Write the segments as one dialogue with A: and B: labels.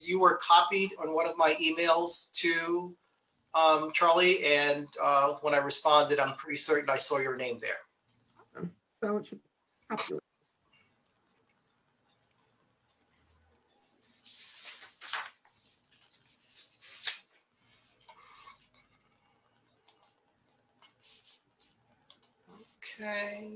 A: you were copied on one of my emails to Charlie, and when I responded, I'm pretty certain I saw your name there.
B: So it should populate.
A: Okay.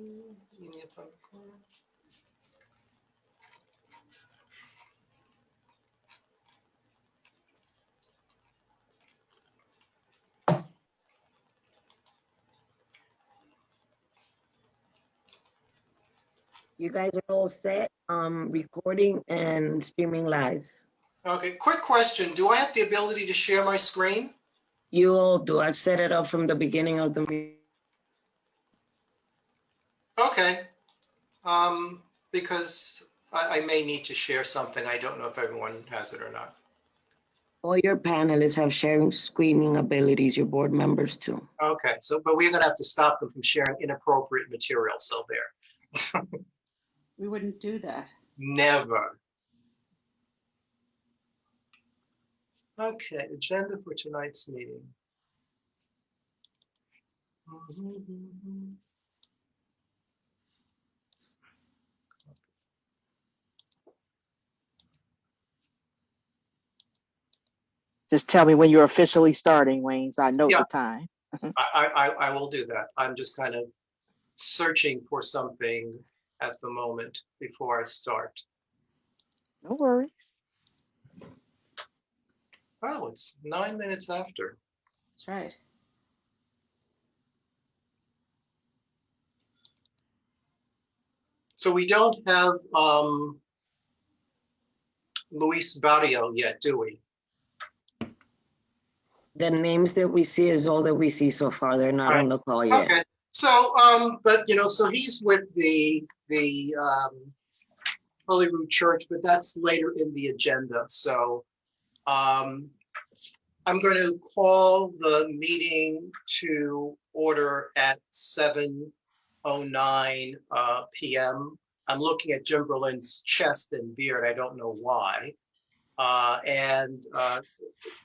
B: You guys are all set, recording and streaming live.
A: Okay, quick question. Do I have the ability to share my screen?
B: You all do. I've set it up from the beginning of the meeting.
A: Okay. Because I may need to share something. I don't know if everyone has it or not.
B: All your panelists have sharing screening abilities, your board members too.
A: Okay, so, but we're gonna have to stop them from sharing inappropriate material, so there.
C: We wouldn't do that.
A: Never. Okay, agenda for tonight's meeting.
D: Just tell me when you're officially starting, Wayne, so I know the time.
A: I will do that. I'm just kind of searching for something at the moment before I start.
D: No worries.
A: Oh, it's 9 minutes after.
C: That's right.
A: So we don't have Luis Barrio yet, do we?
B: The names that we see is all that we see so far. They're not on the call yet.
A: Okay. So, but you know, so he's with the Holy Rood Church, but that's later in the agenda. So, I'm going to call the meeting to order at 7:09 p.m. I'm looking at Jim Berlin's chest and beard. I don't know why.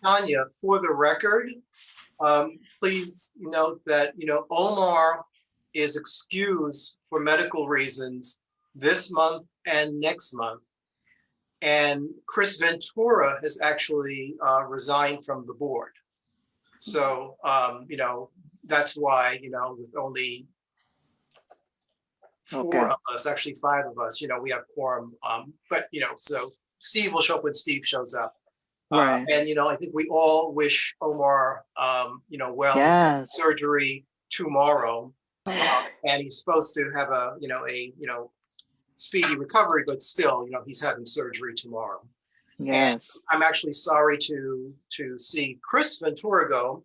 A: Tanya, for the record, please note that, you know, Omar is excused for medical reasons this month and next month. And Chris Ventura has actually resigned from the board. So, you know, that's why, you know, with only four of us, actually 5 of us, you know, we have quorum. But, you know, so Steve will show up when Steve shows up.
D: Right.
A: And, you know, I think we all wish Omar, you know, surgery tomorrow. And he's supposed to have a speedy recovery, but still, you know, he's having surgery tomorrow.
D: Yes.
A: And I'm actually sorry to see Chris Ventura go,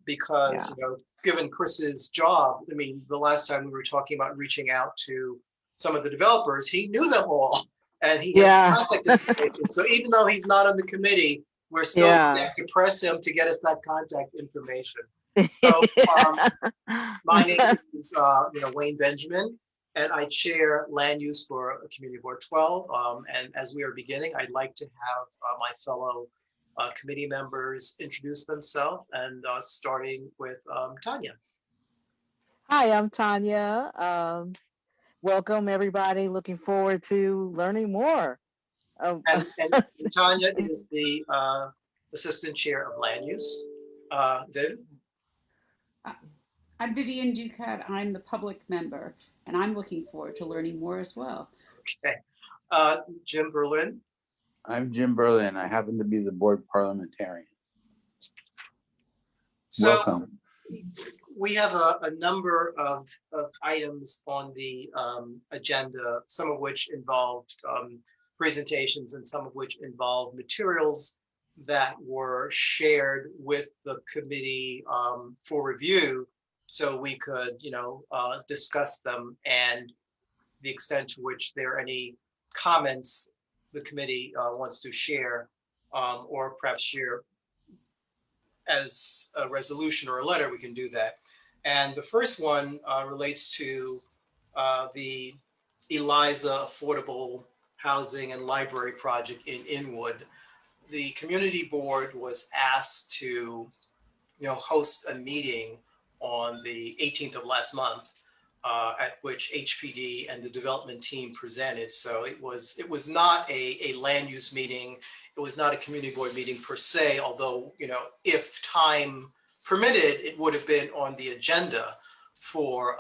A: because, you know, given Chris's job, I mean, the last time we were talking about reaching out to some of the developers, he knew them all. And he has contact information. So even though he's not on the committee, we're still going to press him to get us that contact information. So my name is you know, Wayne Benjamin, and I chair land use for Community Board 12. And as we are beginning, I'd like to have my fellow committee members introduce themselves, and starting with Tanya.
D: Hi, I'm Tanya. Welcome, everybody. Looking forward to learning more.
A: And Tanya is the assistant chair of land use. Viv?
C: I'm Vivian Ducat. I'm the public member, and I'm looking forward to learning more as well.
A: Okay. Jim Berlin?
E: I'm Jim Berlin. I happen to be the board parliamentarian.
A: So,
E: welcome.
A: We have a number of items on the agenda, some of which involved presentations and some of which involved materials that were shared with the committee for review, so we could, you know, discuss them, and the extent to which there are any comments the committee wants to share, or perhaps share as a resolution or a letter, we can do that. And the first one relates to the Eliza Affordable Housing and Library Project in Inwood. the community board was asked to, host a meeting on the 18th of last month, at which HPD and the development team presented. So it was not a land use meeting. It was not a community board meeting per se, although, if time permitted, it would have been on the agenda for,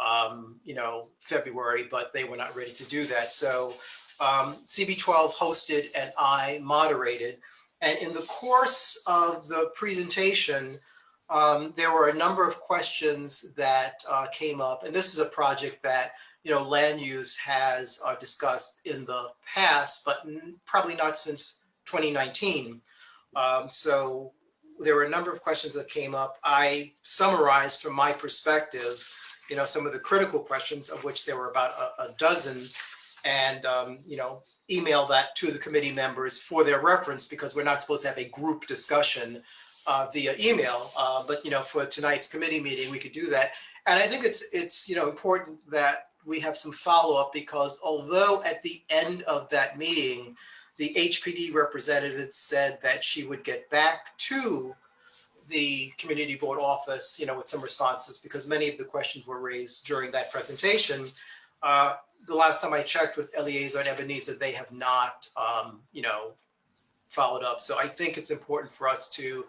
A: February, but they were not ready to do that. So CB12 hosted and I moderated. And in the course of the presentation, there were a number of questions that came up, and this is a project that land use has discussed in the past, but probably not since 2019. So there were a number of questions that came up. I summarized from my perspective, some of the critical questions, of which there were about a dozen, and email that to the committee members for their reference, because we're not supposed to have a group discussion via email, but for tonight's committee meeting, we could do that. And I think it's important that we have some follow-up, because although at the end of that meeting, the HPD representative said that she would get back to the community board office, with some responses, because many of the questions were raised during that presentation. The last time I checked with Eleazar and Ebenezer, they have not, followed up. So I think it's important for us to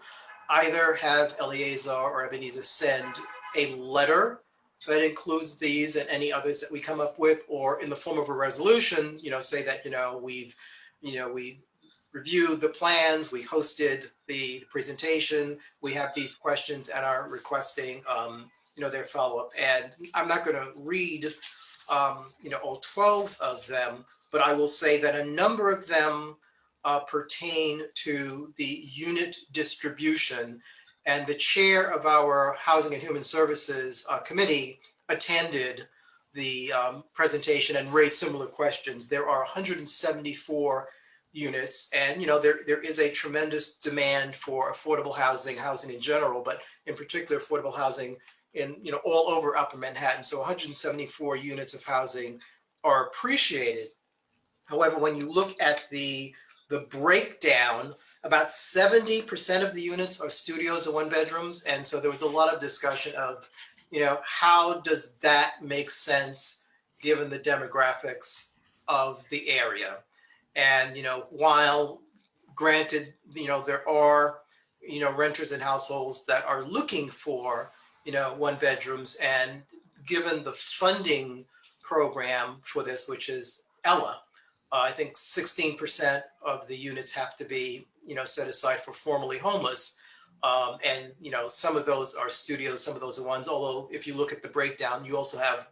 A: either have Eleazar or Ebenezer send a letter that includes these and any others that we come up with, or in the form of a resolution, say that, we reviewed the plans, we hosted the presentation, we have these questions and are requesting, their follow-up. And I'm not going to read, all 12 of them, but I will say that a number of them pertain to the unit distribution, and the chair of our Housing and Human Services Committee attended the presentation and raised similar questions. There are 174 units, and there is a tremendous demand for affordable housing in general, but in particular affordable housing in all over Upper Manhattan. So 174 units of housing are appreciated. However, when you look at the breakdown, about 70% of the units are studios or one bedrooms. And so there was a lot of discussion of, how does that make sense given the demographics of the area? And, while granted, there are, renters and households that are looking for, one bedrooms, and given the funding program for this, which is Ella, I think 16% of the units have to be, set aside for formerly homeless. And, some of those are studios, some of those are ones. Although if you look at the breakdown, you also have,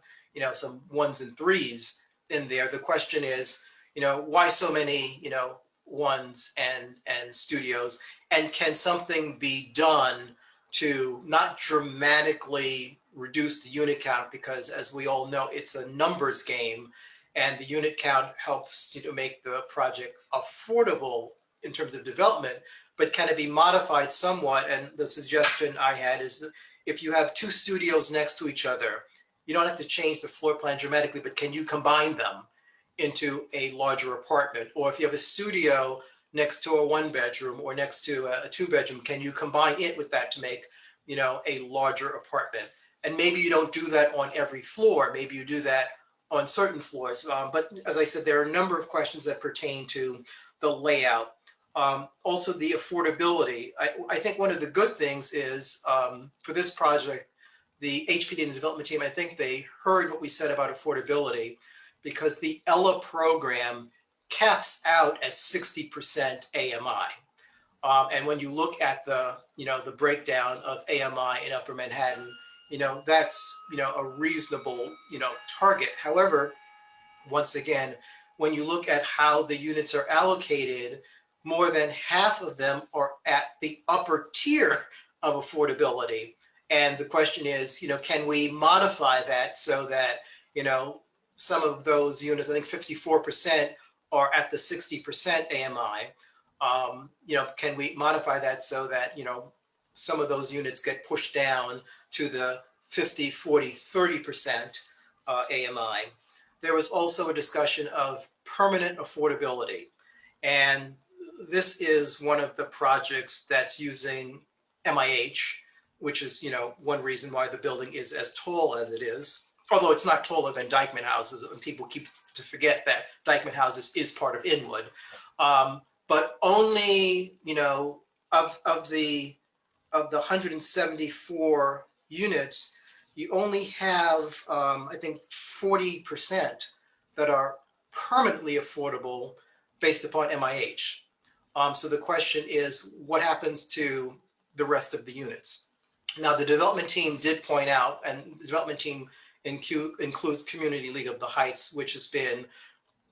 A: some ones and threes in there. The question is, why so many, ones and studios? And can something be done to not dramatically reduce the unit count? Because as we all know, it's a numbers game. And the unit count helps make the project affordable in terms of development, but can it be modified somewhat? And the suggestion I had is that if you have two studios next to each other, you don't have to change the floor plan dramatically, but can you combine them into a larger apartment? Or if you have a studio next to a one bedroom or next to a two bedroom, can you combine it with that to make, a larger apartment? And maybe you don't do that on every floor. Maybe you do that on certain floors. But as I said, there are a number of questions that pertain to the layout. Also the affordability. I think one of the good things is for this project, the HPD and the development team, I think they heard what we said about affordability, because the Ella program caps out at 60% AMI. And when you look at the, the breakdown of AMI in Upper Manhattan, that's, a reasonable, target. However, once again, when you look at how the units are allocated, more than half of them are at the upper tier of affordability. And the question is, can we modify that so that, some of those units, I think 54% are at the 60% AMI. Can we modify that so that, some of those units get pushed down to the 50, 40, 30% AMI. There was also a discussion of permanent affordability. And this is one of the projects that's using MIH, which is, one reason why the building is as tall as it is. Although it's not taller than Dykeman houses, and people keep to forget that Dykeman houses is part of Inwood. But only, of the 174 units, you only have, I think, 40% that are permanently affordable based upon MIH. So the question is, what happens to the rest of the units? Now, the development team did point out, and the development team includes Community League of the Heights, which has been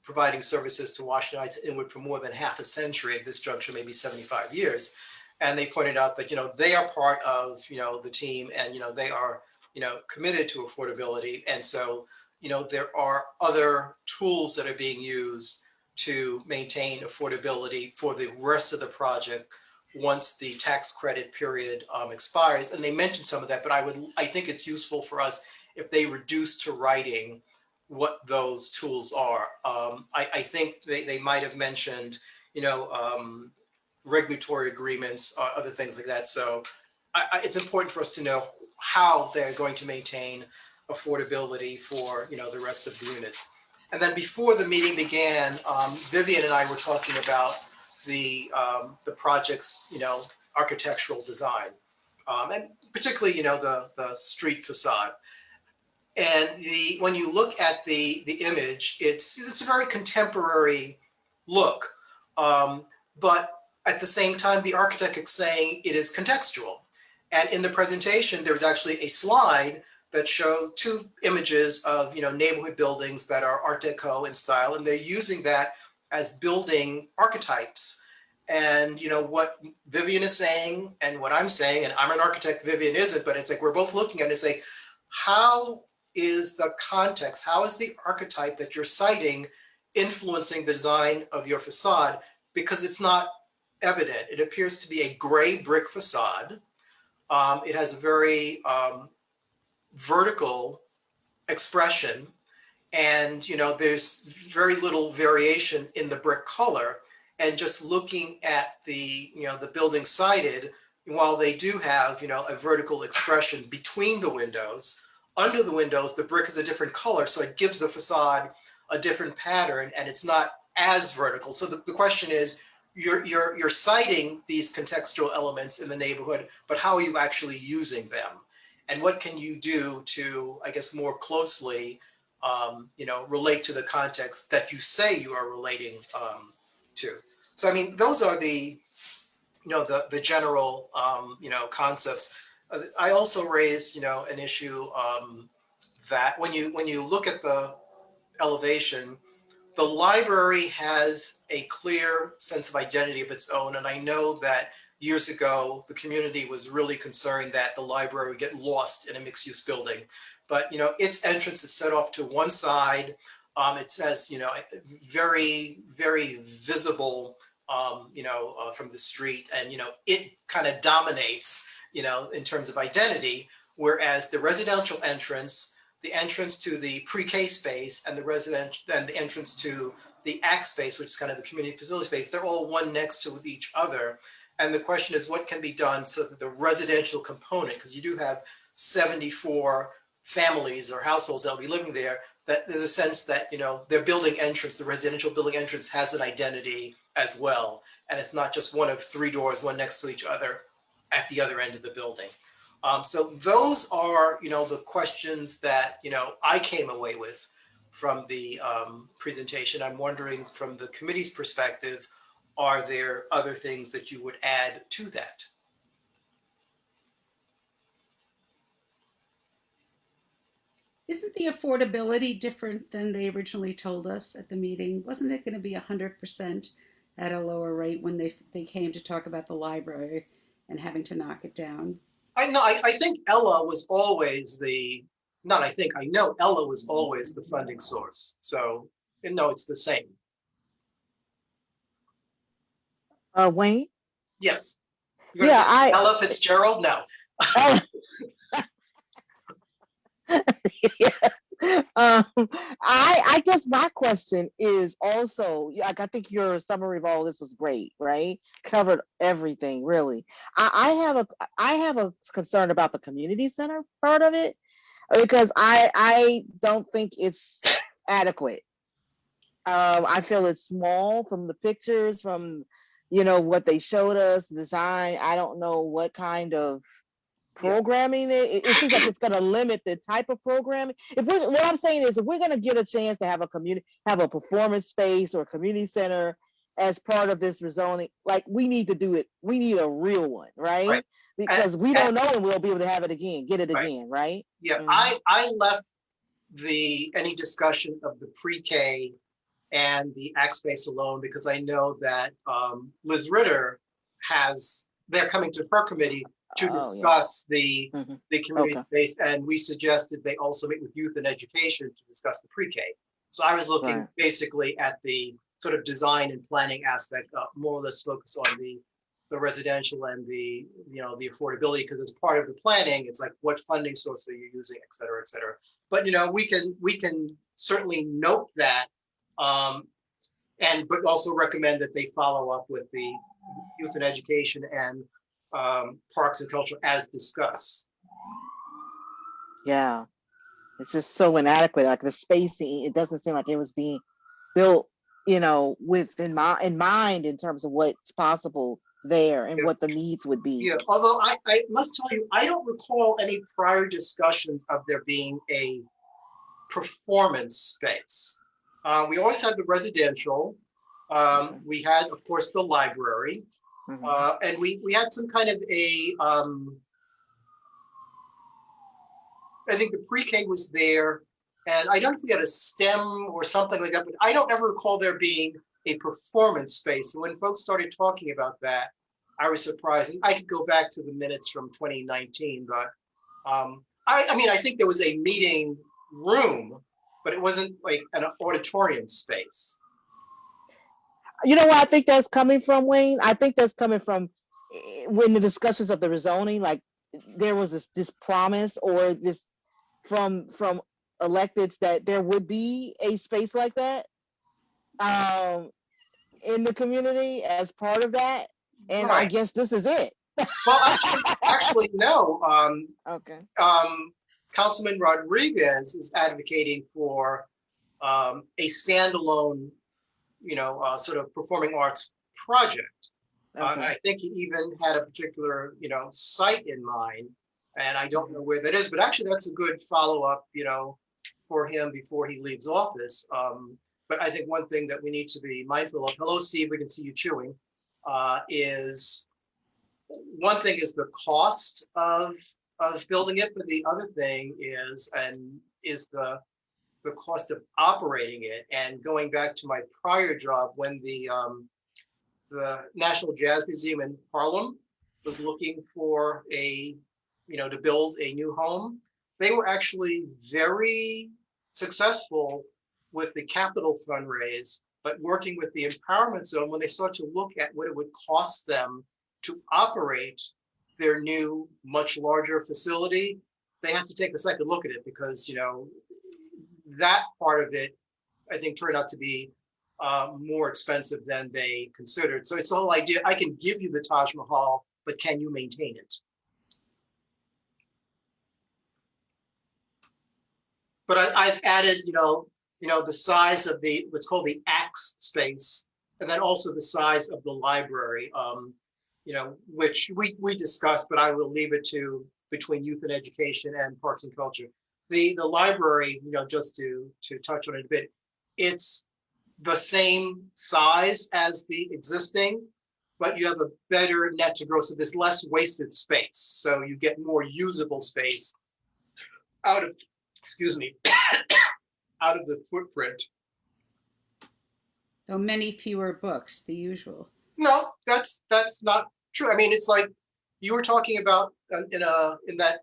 A: providing services to Washington Heights and Inwood for more than half a century, at this juncture, maybe 75 years. And they pointed out that, they are part of, the team, and, they are, committed to affordability. And so, there are other tools that are being used to maintain affordability for the rest of the project once the tax credit period expires. And they mentioned some of that, but I think it's useful for us if they reduce to writing what those tools are. I think they might have mentioned, regulatory agreements, other things like that. So it's important for us to know how they're going to maintain affordability for, the rest of the units. And then before the meeting began, Vivian and I were talking about the project's, architectural design, and particularly, the street facade. And when you look at the image, it's a very contemporary look, but at the same time, the architect is saying it is contextual. And in the presentation, there's actually a slide that shows two images of neighborhood buildings that are Art Deco in style, and they're using that as building archetypes. And what Vivian is saying and what I'm saying, and I'm an architect, Vivian isn't, but it's like we're both looking at it and say, how is the context, how is the archetype that you're citing influencing the design of your facade? Because it's not evident. It appears to be a gray brick facade. It has a very vertical expression, and there's very little variation in the brick color. And just looking at the the building sided, while they do have a vertical expression between the windows, under the windows the brick is a different color, so it gives the facade a different pattern, and it's not as vertical. So the question is, you're citing these contextual elements in the neighborhood, but how are you actually using them? And what can you do to, I guess, more closely, relate to the context that you say you are relating to? So, I mean, those are the general, concepts. I also raised, an issue that when you look at the elevation, the library has a clear sense of identity of its own. And I know that years ago, the community was really concerned that the library would get lost in a mixed-use building. But, its entrance is set off to one side. It says, very, very visible, from the street. And, it kind of dominates, in terms of identity. Whereas the residential entrance, the entrance to the pre-K space, and the entrance to the ACT space, which is kind of the community facility space, they're all one next to each other. And the question is, what can be done so that the residential component, because you do have 74 families or households that will be living there, that there's a sense that, their building entrance, the residential building entrance, has an identity as well. And it's not just one of three doors, one next to each other at the other end of the building. So those are, the questions that, I came away with from the presentation. I'm wondering, from the committee's perspective, are there other things that you would add to that?
C: Isn't the affordability different than they originally told us at the meeting? Wasn't it going to be 100% at a lower rate when they came to talk about the library and having to knock it down?
A: I think Ella was always I know Ella was always the funding source. So, no, it's the same.
D: Wayne?
A: Yes.
D: Yeah,
A: Ella Fitzgerald? No.
D: Yes. I guess my question is also, like, I think your summary of all this was great, right? Covered everything, really. I have a concern about the community center part of it, because I don't think it's adequate. I feel it's small from the pictures, from what they showed us, design. I don't know what kind of programming it seems like it's going to limit the type of programming. What I'm saying is, if we're going to get a chance to have a performance space or a community center as part of this rezoning, like, we need to do it. We need a real one, right? Because we don't know, and we'll be able to have it again, get it again, right?
A: Yeah, I left any discussion of the pre-K and the ACT space alone, because I know that Liz Ritter they're coming to her committee to discuss the community space, and we suggested they also meet with youth and education to discuss the pre-K. So I was looking basically at the sort of design and planning aspect, more or less focus on the residential and the the affordability, because it's part of the planning. It's like, what funding source are you using, et cetera, et cetera. But we can certainly note that, but also recommend that they follow up with the youth and education and parks and culture as discussed.
D: Yeah, it's just so inadequate. Like, the spacing, it doesn't seem like it was being built, with in mind in terms of what's possible there and what the needs would be.
A: Yeah, although I must tell you, I don't recall any prior discussions of there being a performance space. We always had the residential. We had, of course, the library. And we had some kind of I think the pre-K was there, and I don't know if we had a STEM or something like that, but I don't ever recall there being a performance space. And when folks started talking about that, I was surprised. And I could go back to the minutes from 2019, but I think there was a meeting room, but it wasn't like an auditorium space.
D: You know what I think that's coming from, Wayne? I think that's coming from when the discussions of the rezoning, like, there was this promise, or this from electeds, that there would be a space like that in the community as part of that. And I guess this is it.
A: Well, actually, no.
D: Okay.
A: Councilman Rodriguez is advocating for a standalone, sort of performing arts project. I think he even had a particular, site in mind, and I don't know where that is. But actually, that's a good follow-up, for him before he leaves office. But I think one thing that we need to be mindful of. Hello, Steve. We can see you chewing. Is one thing is the cost of building it, but the other thing is the cost of operating it. And going back to my prior job, when the National Jazz Museum in Harlem was looking for to build a new home, they were actually very successful with the capital fundraise, but working with the empowerment zone, when they start to look at what it would cost them to operate their new, much larger facility, they had to take a second look at it, because that part of it, I think, turned out to be more expensive than they considered. So it's the whole idea: I can give you the Taj Mahal, but can you maintain it? But I've added, the size of what's called the ACT space, and then also the size of the library, which we discussed, but I will leave it to between youth and education and parks and culture. The library, just to touch on it a bit, it's the same size as the existing, but you have a better net to gross, so there's less wasted space. So you get more usable space out of, out of the footprint.
C: So many fewer books, the usual.
A: No, that's not true. I mean, it's like you were talking about in that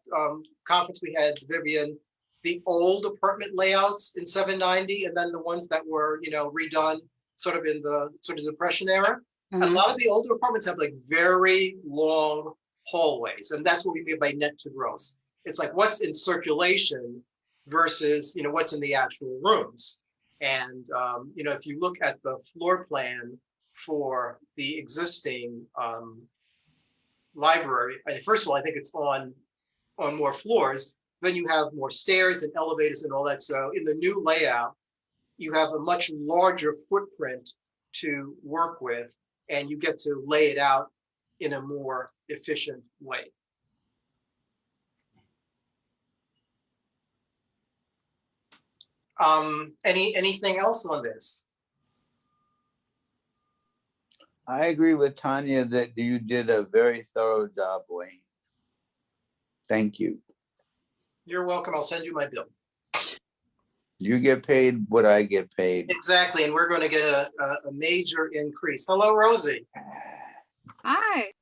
A: conference we had, Vivian, the old apartment layouts in 790, and then the ones that were redone sort of in the Depression era. A lot of the older apartments have like very long hallways, and that's what we mean by net to gross. It's like what's in circulation versus, what's in the actual rooms. And, if you look at the floor plan for the existing library, first of all, I think it's on more floors. Then you have more stairs and elevators and all that. So in the new layout, you have a much larger footprint to work with, and you get to lay it out in a more efficient way. Anything else on this?
E: I agree with Tanya that you did a very thorough job, Wayne. Thank you.
A: You're welcome. I'll send you my bill.
E: You get paid what I get paid.
A: Exactly, and we're going to get a major increase. Hello, Rosie.
F: Hi.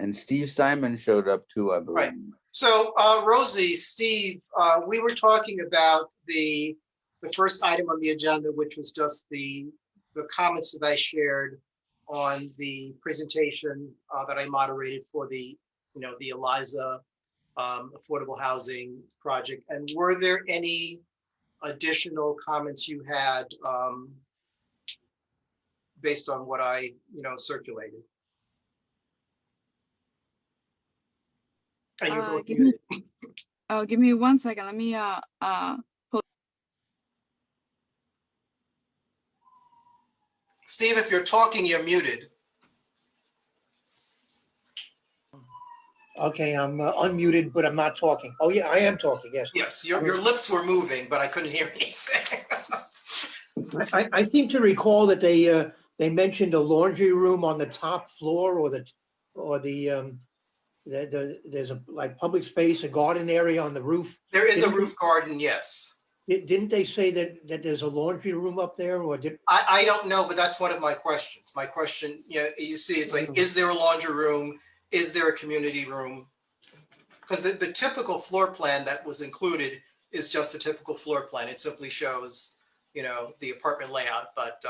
E: And Steve Simon showed up too, I believe.
A: Right. So, Rosie, Steve, we were talking about the first item on the agenda, which was just the comments that I shared on the presentation that I moderated for the Eliza affordable housing project. And were there any additional comments you had based on what I circulated? And you're both muted.
F: Give me 1 second. Let me
A: Steve, if you're talking, you're muted.
G: Okay, I'm unmuted, but I'm not talking. Oh yeah, I am talking, yes.
A: Yes, your lips were moving, but I couldn't hear anything.
G: I seem to recall that they mentioned a laundry room on the top floor, or there's a like public space, a garden area on the roof.
A: There is a roof garden, yes.
G: Didn't they say that there's a laundry room up there, or did?
A: I don't know, but that's one of my questions. My question, you see, it's like, is there a laundry room? Is there a community room? Because the typical floor plan that was included is just a typical floor plan. It simply shows, the apartment layout. But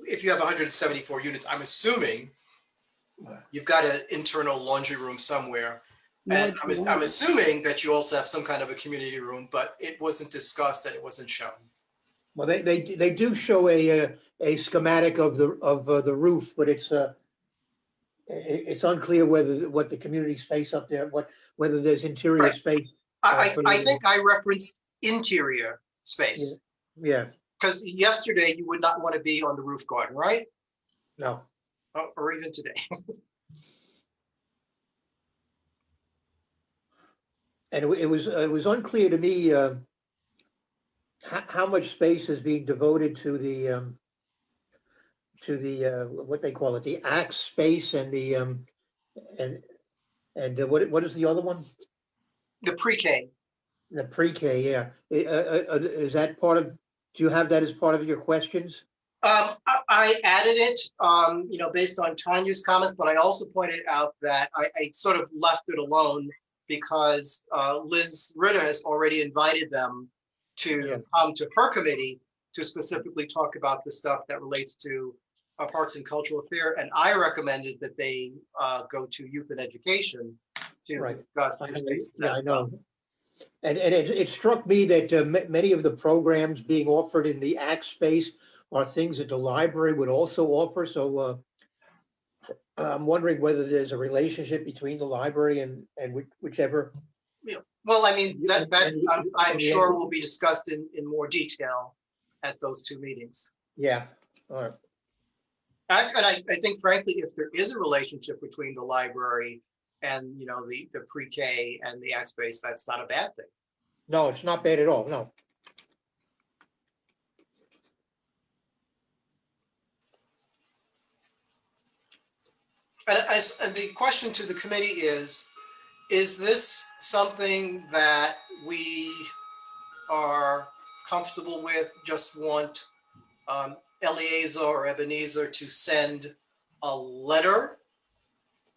A: if you have 174 units, I'm assuming you've got an internal laundry room somewhere. And I'm assuming that you also have some kind of a community room, but it wasn't discussed and it wasn't shown.
G: Well, they do show a schematic of the roof, but it's unclear what the community space up there, whether there's interior
A: Right.
G: space.
A: I think I referenced interior space.
G: Yeah,
A: Because yesterday you would not want to be on the roof garden, right?
G: no.
A: Or even today.
G: And it was unclear to me how much space is being devoted to the what they call it, the axe space, and the what is the other one?
A: The pre-K.
G: The pre-K, yeah. Is that part of? Do you have that as part of your questions?
A: I added it, based on Tanya's comments, but I also pointed out that I sort of left it alone because Liz Ritter has already invited them to come to her committee to specifically talk about the stuff that relates to Parks and Cultural Affairs. And I recommended that they go to Youth and Education to discuss the spaces.
G: Yeah, I know. And it struck me that many of the programs being offered in the ACT space are things that the library would also offer. So I'm wondering whether there's a relationship between the library and whichever.
A: Yeah. Well, I mean, that I'm sure will be discussed in more detail at those two meetings.
G: Yeah. All right.
A: And I think, frankly, if there is a relationship between the library and the pre-K and the ACT space, that's not a bad thing.
G: No, it's not bad at all. No.
A: And the question to the committee is this something that we are comfortable with, just want Eliezer or Ebenezer to send a letter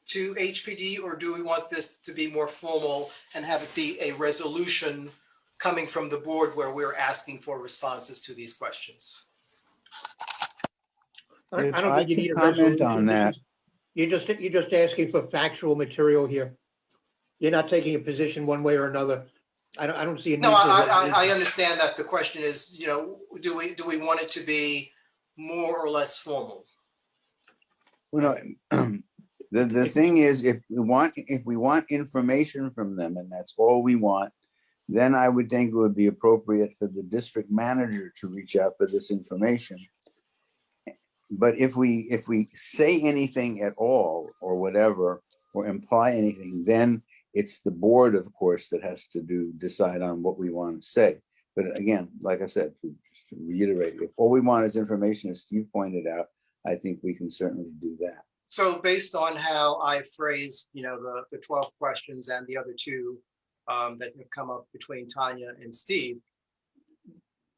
A: to HPD, or do we want this to be more formal and have it be a resolution coming from the board where we're asking for responses to these questions?
G: I don't think you need a
E: comment on that.
G: You're just asking for factual material here. You're not taking a position one way or another. I don't see a need
A: No,
G: for.
A: I understand that the question is, you know, do we want it to be more or less formal?
E: Well, no, the thing is, if we want information from them and that's all we want, then I would think it would be appropriate for the district manager to reach out for this information. But if we say anything at all or whatever, or imply anything, then it's the board, of course, that has to decide on what we want to say. But again, like I said, just to reiterate, if all we want is information, as Steve pointed out, I think we can certainly do that.
A: So based on how I phrased, you know, the 12 questions and the other two that have come up between Tanya and Steve,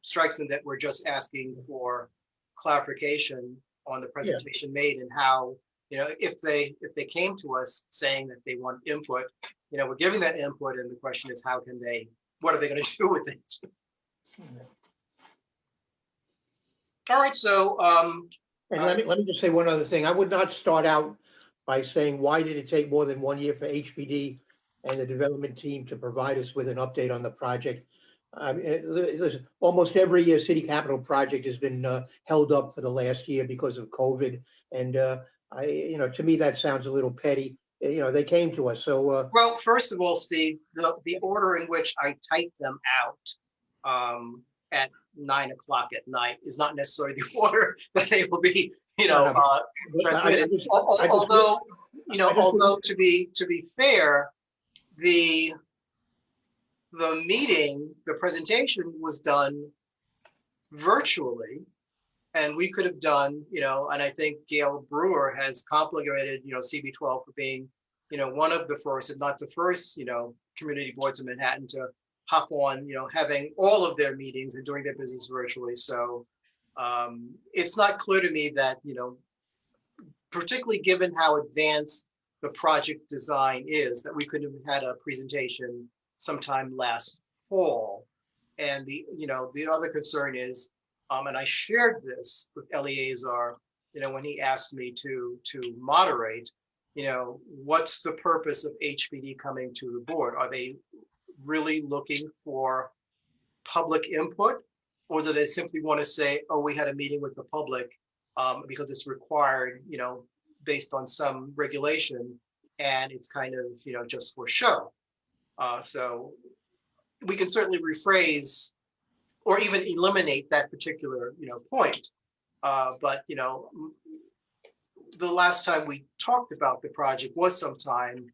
A: strikes me that we're just asking for clarification on the presentation made and how, you know, if they came to us saying that they want input, you know, we're giving that input, and the question is, how can they, what are they going to do with it? All right, so
G: And let me just say one other thing. I would not start out by saying, why did it take more than 1 year for HPD and the development team to provide us with an update on the project? Listen, almost every year city capital project has been held up for the last year because of COVID. And to me, that sounds a little petty. You know, they came to us. So,
A: well, first of all, Steve, the order in which I typed them out at 9 o'clock at night is not necessarily the order that they will be, you know, although, you know, although to be fair, the meeting, the presentation was done virtually, and we could have done, you know, and I think Gail Brewer has complimented, you know, CB12 for being, you know, one of the first, if not the first, you know, community boards in Manhattan to hop on, you know, having all of their meetings and doing their business virtually. So it's not clear to me that, you know, particularly given how advanced the project design is, that we could have had a presentation sometime last fall. And the other concern is, and I shared this with Eleazar, you know, when he asked me to moderate, you know, what's the purpose of HPD coming to the board? Are they really looking for public input, or do they simply want to say, oh, we had a meeting with the public because it's required, you know, based on some regulation, and it's kind of, you know, just for show. So we can certainly rephrase or even eliminate that particular, you know, point. But, you know, the last time we talked about the project was sometime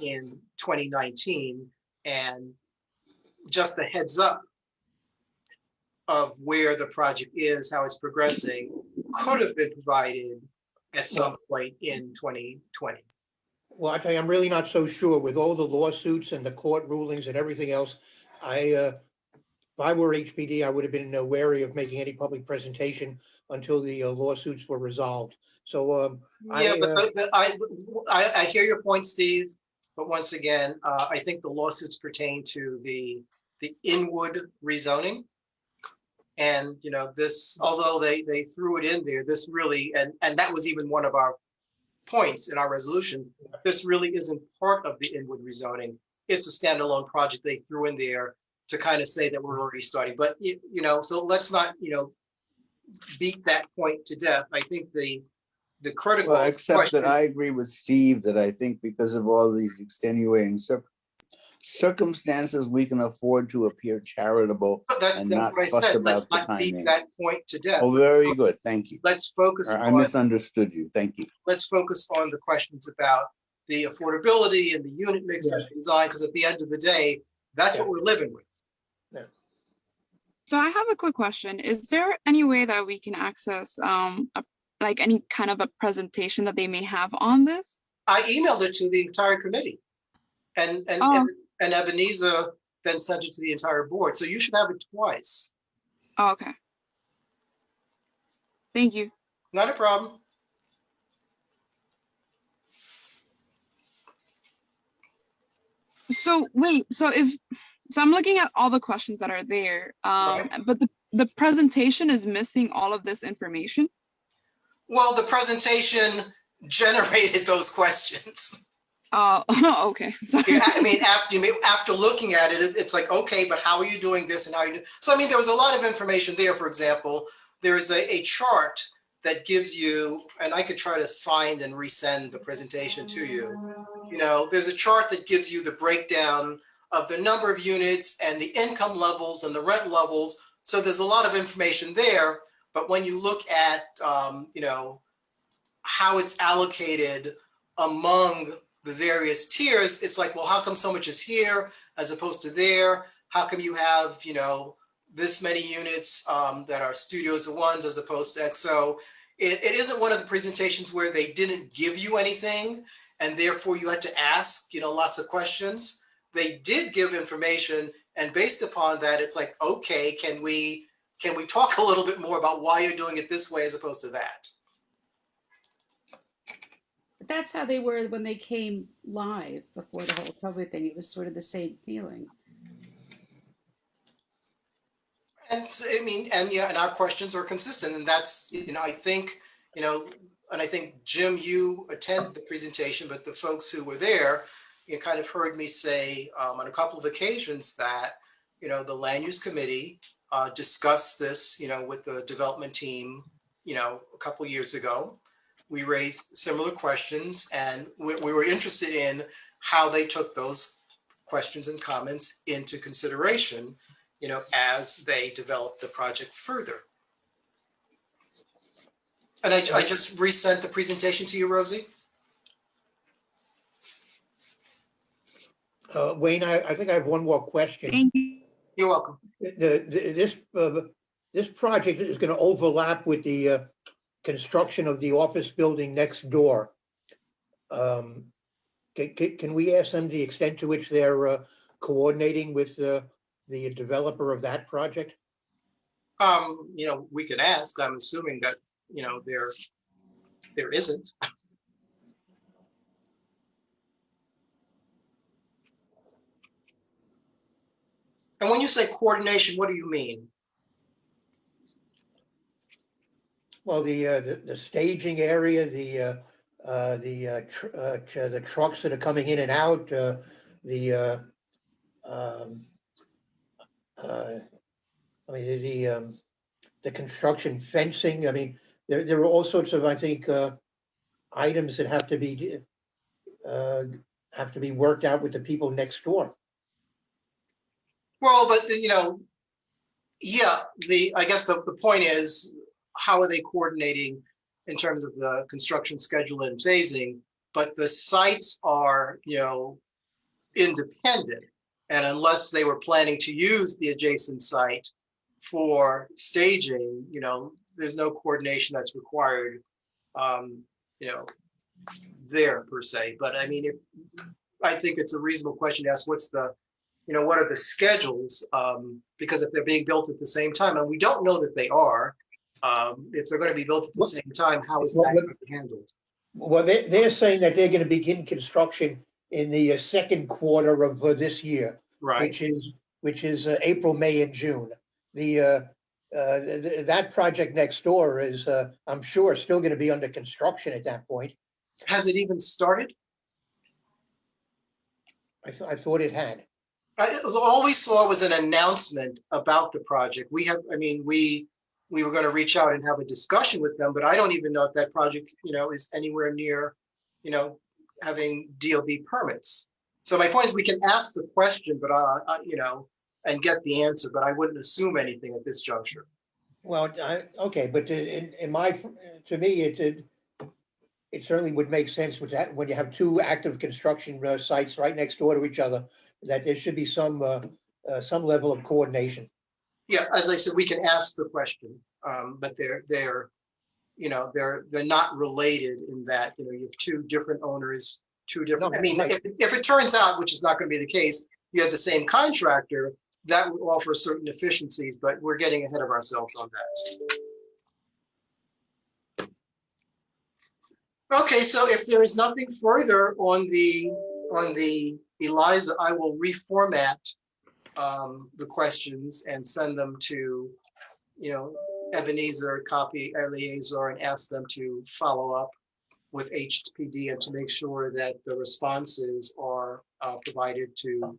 A: in 2019, and just a heads up of where the project is, how it's progressing, could have been provided at some point in 2020.
G: well, I tell you, I'm really not so sure with all the lawsuits and the court rulings and everything else. If I were HPD, I would have been wary of making any public presentation until the lawsuits were resolved. So
A: yeah, but I hear your point, Steve. But once again, I think the lawsuits pertain to the Inwood rezoning. And, you know, this, although they threw it in there, this really, and that was even one of our points in our resolution, this really isn't part of the Inwood rezoning. It's a standalone project they threw in there to kind of say that we're already starting. But, you know, so let's not, you know, beat that point to death. I think the critical
E: Well, except that I agree with Steve that I think because of all these extenuating circumstances, we can afford to appear charitable and not fuss about
A: let's
E: the
A: not
E: timing.
A: beat that point to death.
E: Oh, very good. Thank you.
A: Let's focus
E: I misunderstood you. Thank you.
A: Let's focus on the questions about the affordability and the unit mix and design, because at the end of the day, that's what we're living with.
G: Yeah.
F: So I have a quick question. Is there any way that we can access like any kind of a presentation that they may have on this?
A: I emailed it to the entire committee, and Ebenezer then sent it to the entire board. So you should have it twice.
F: Oh, okay. Thank you.
A: Not a problem.
F: So wait, so I'm looking at all the questions that are there,
A: Right.
F: but the presentation is missing all of this information.
A: Well, the presentation generated those questions.
F: Oh, okay. Sorry.
A: Yeah, I mean, after looking at it, it's like, okay, but how are you doing this and how are you doing? So, I mean, there was a lot of information there. For example, there is a chart that gives you, and I could try to find and resend the presentation to you. You know, there's a chart that gives you the breakdown of the number of units and the income levels and the rent levels. So there's a lot of information there. But when you look at, you know, how it's allocated among the various tiers, it's like, well, how come so much is here as opposed to there? How come you have, you know, this many units that are studios of ones as opposed to X? So it isn't one of the presentations where they didn't give you anything and therefore you had to ask, you know, lots of questions. They did give information, and based upon that, it's like, okay, can we talk a little bit more about why you're doing it this way as opposed to that?
C: But that's how they were when they came live before the whole COVID thing. It was sort of the same feeling.
A: And so, I mean, and yeah, and our questions are consistent, and that's, you know, I think, you know, and I think, Jim, you attended the presentation, but the folks who were there, you kind of heard me say on a couple of occasions that, you know, the land use committee discussed this, you know, with the development team, you know, a couple of years ago. We raised similar questions, and we were interested in how they took those questions and comments into consideration, you know, as they develop the project further. And I just resent the presentation to you, Rosie.
G: Wayne, I think I have one more question.
F: Thank you.
A: You're welcome.
G: This project is going to overlap with the construction of the office building next door. Can we ask them the extent to which they're coordinating with the developer of that project?
A: You know, we could ask. I'm assuming that, you know, there isn't. And when you say coordination, what do you mean?
G: Well, the staging area, the trucks that are coming in and out, I mean, the construction fencing. I mean, there are all sorts of, I think, items that have to be worked out with the people next door.
A: Well, but, you know, yeah, I guess the point is, how are they coordinating in terms of the construction schedule and phasing? But the sites are, you know, independent. And unless they were planning to use the adjacent site for staging, you know, there's no coordination that's required, you know, there per se. But I mean, I think it's a reasonable question to ask, what's the, you know, what are the schedules? Because if they're being built at the same time, and we don't know that they are, if they're going to be built at the same time, how is that going to be handled?
G: Well, they're saying that they're going to begin construction in the second quarter of this year,
A: Right.
G: which is April, May, and June. That project next door is, I'm sure, still going to be under construction at that point.
A: Has it even started?
G: I thought it had.
A: All we saw was an announcement about the project. I mean, we were going to reach out and have a discussion with them, but I don't even know if that project, you know, is anywhere near, you know, having DOB permits. So my point is, we can ask the question, but you know, and get the answer, but I wouldn't assume anything at this juncture.
G: Well, okay, but to me, it certainly would make sense with that when you have two active construction sites right next door to each other, that there should be some level of coordination.
A: Yeah, as I said, we can ask the question, but they're you know, they're not related in that, you know, you have two different owners, two different. I mean, right. If it turns out, which is not going to be the case, you have the same contractor, that would offer certain efficiencies, but we're getting ahead of ourselves on that. Okay, so if there is nothing further on the ELIZA, I will reformat the questions and send them to, you know, Ebenezer, copy Eleazar, and ask them to follow up with HPD and to make sure that the responses are provided to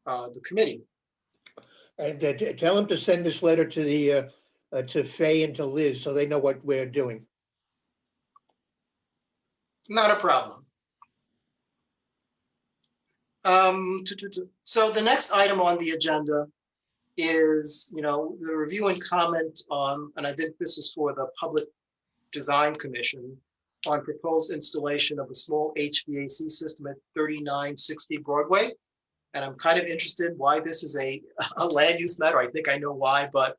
A: the committee.
G: And tell them to send this letter to the to Faye and to Liz so they know what we're doing.
A: Not a problem. So the next item on the agenda is, the review and comment on, and I think this is for the Public Design Commission, on proposed installation of a small HVAC system at 3960 Broadway. And I'm kind of interested why this is a land use matter. I think I know why, but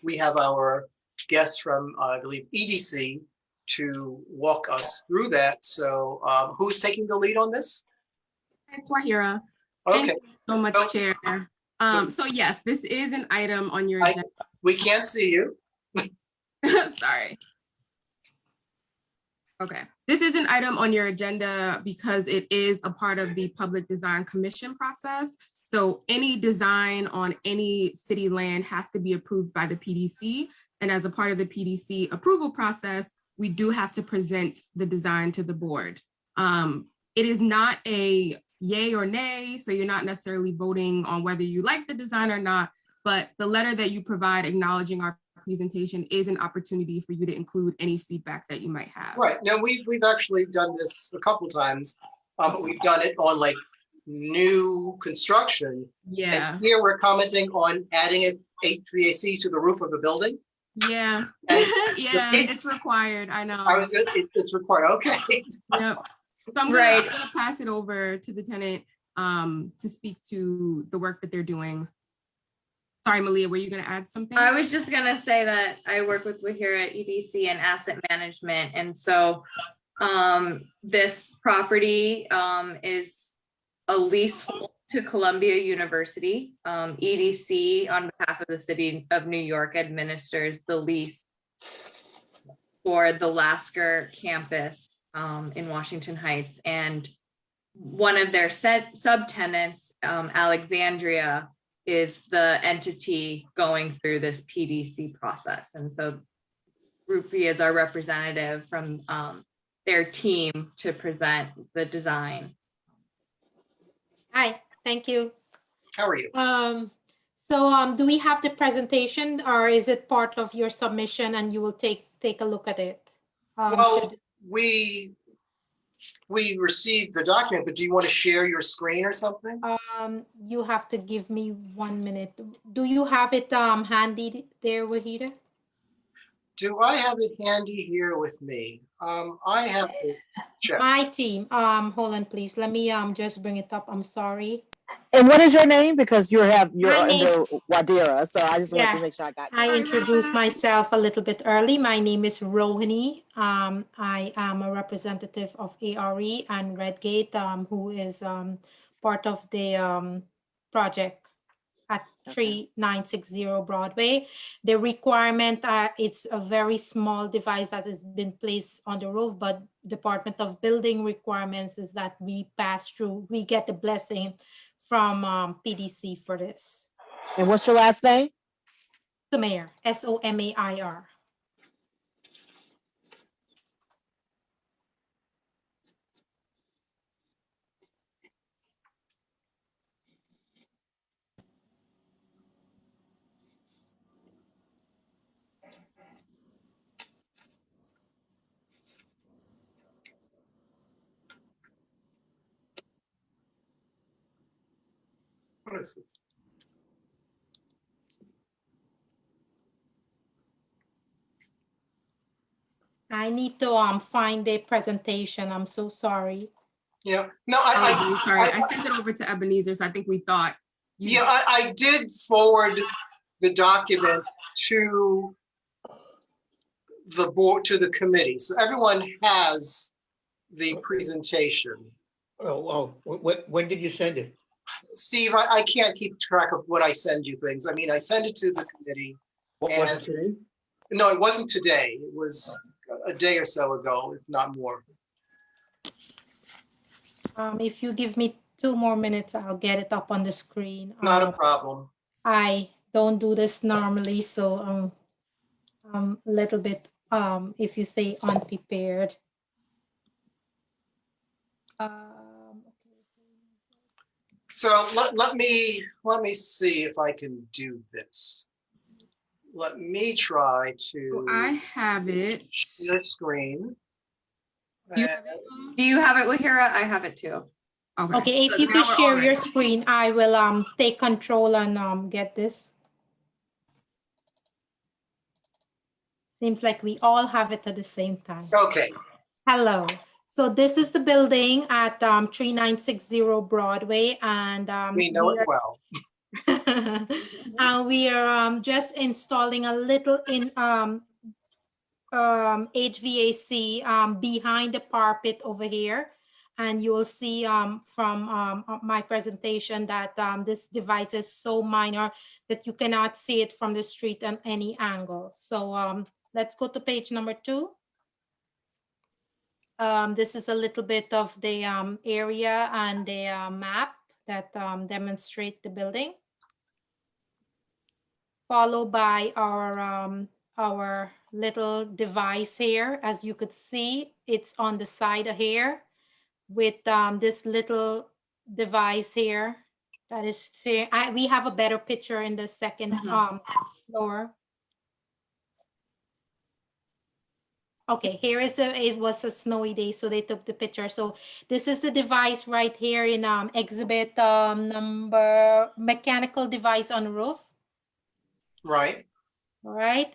A: we have our guest from, I believe, EDC to walk us through that. So who's taking the lead on this?
H: It's Wahira. Thank
A: Okay.
H: you so much, Chair. So yes, this is an item on your agenda.
A: We can't see you.
H: Sorry. Okay, this is an item on your agenda because it is a part of the Public Design Commission process. So any design on any city land has to be approved by the PDC. And as a part of the PDC approval process, we do have to present the design to the board. It is not a yay or nay, so you're not necessarily voting on whether you like the design or not, but the letter that you provide acknowledging our presentation is an opportunity for you to include any feedback that you might have.
A: Right. Now, we've actually done this a couple of times, but we've done it on like new construction.
H: Yeah.
A: And here we're commenting on adding an HVAC to the roof of a building.
H: Yeah.
A: And
H: yeah, it's required. I know.
A: How is it? It's required. Okay.
H: Yep. So I'm gonna pass it over to the tenant to speak to the work that they're doing. Sorry, Malia, were you gonna add something?
I: I was just gonna say that I work with Wahira at EDC and asset management. And so this property is a leasehold to Columbia University. EDC, on behalf of the city of New York, administers the lease for the Lasker campus in Washington Heights. And one of their subtenants, Alexandria, is the entity going through this PDC process. And so Rupi is our representative from their team to present the design.
J: Hi, thank you.
A: How are you?
J: Do we have the presentation, or is it part of your submission and you will take a look at it?
A: Well, we received the document, but do you want to share your screen or something?
J: You have to give me 1 minute. Do you have it handy there, Wahida?
A: Do I have it handy here with me? I have to check.
J: My team, hold on, please. Let me just bring it up. I'm sorry.
D: And what is your name? Because you're
J: My name-
D: under Wadira, so I just want
J: Yeah.
D: to make sure I got
J: I introduced myself a little bit early. My name is Rohini. I am a representative of ARE and Redgate, who is part of the project at 3960 Broadway. The requirement, it's a very small device that has been placed on the roof, but Department of Building requirements is that we pass through, we get the blessing from PDC for this.
D: And what's your last name?
J: Somair, Somair.
A: What is this?
J: I need to find the presentation. I'm so sorry.
A: Yeah. No,
H: Sorry, I sent it over to Ebenezer, so I think we thought.
A: Yeah, I did forward the document to the board, to the committee. So everyone has the presentation.
G: When did you send it?
A: Steve, I can't keep track of what I send you things. I mean, I send it to the committee.
G: What was it today?
A: No, it wasn't today. It was a day or so ago, if not more.
J: If you give me 2 more minutes, I'll get it up on the screen.
A: Not a problem.
J: I don't do this normally, so I'm a little bit if you say unprepared.
A: So let me see if I can do this. Let me try
H: So I
A: to
H: have it.
A: share screen.
H: Do you have it?
I: Do you have it, Wahira? I have it too.
H: Okay.
J: Okay, if
H: So
J: you
H: now
J: could
H: we're all
J: share your
H: ready.
J: screen, I will take control and get this. Seems like we all have it at the same time.
A: Okay.
J: Hello. So this is the building at 3960 Broadway, and
A: We know it well.
J: we are just installing a little HVAC behind the parapet over here. And you will see from my presentation that this device is so minor that you cannot see it from the street at any angle. So let's go to page number 2. This is a little bit of the area and the map that demonstrate the building, followed by our little device here. As you could see, it's on the side here with this little device here. That is, we have a better picture in the second floor. Okay, here is it was a snowy day, so they took the picture. So this is the device right here in exhibit number, mechanical device on roof.
A: Right.
J: All right,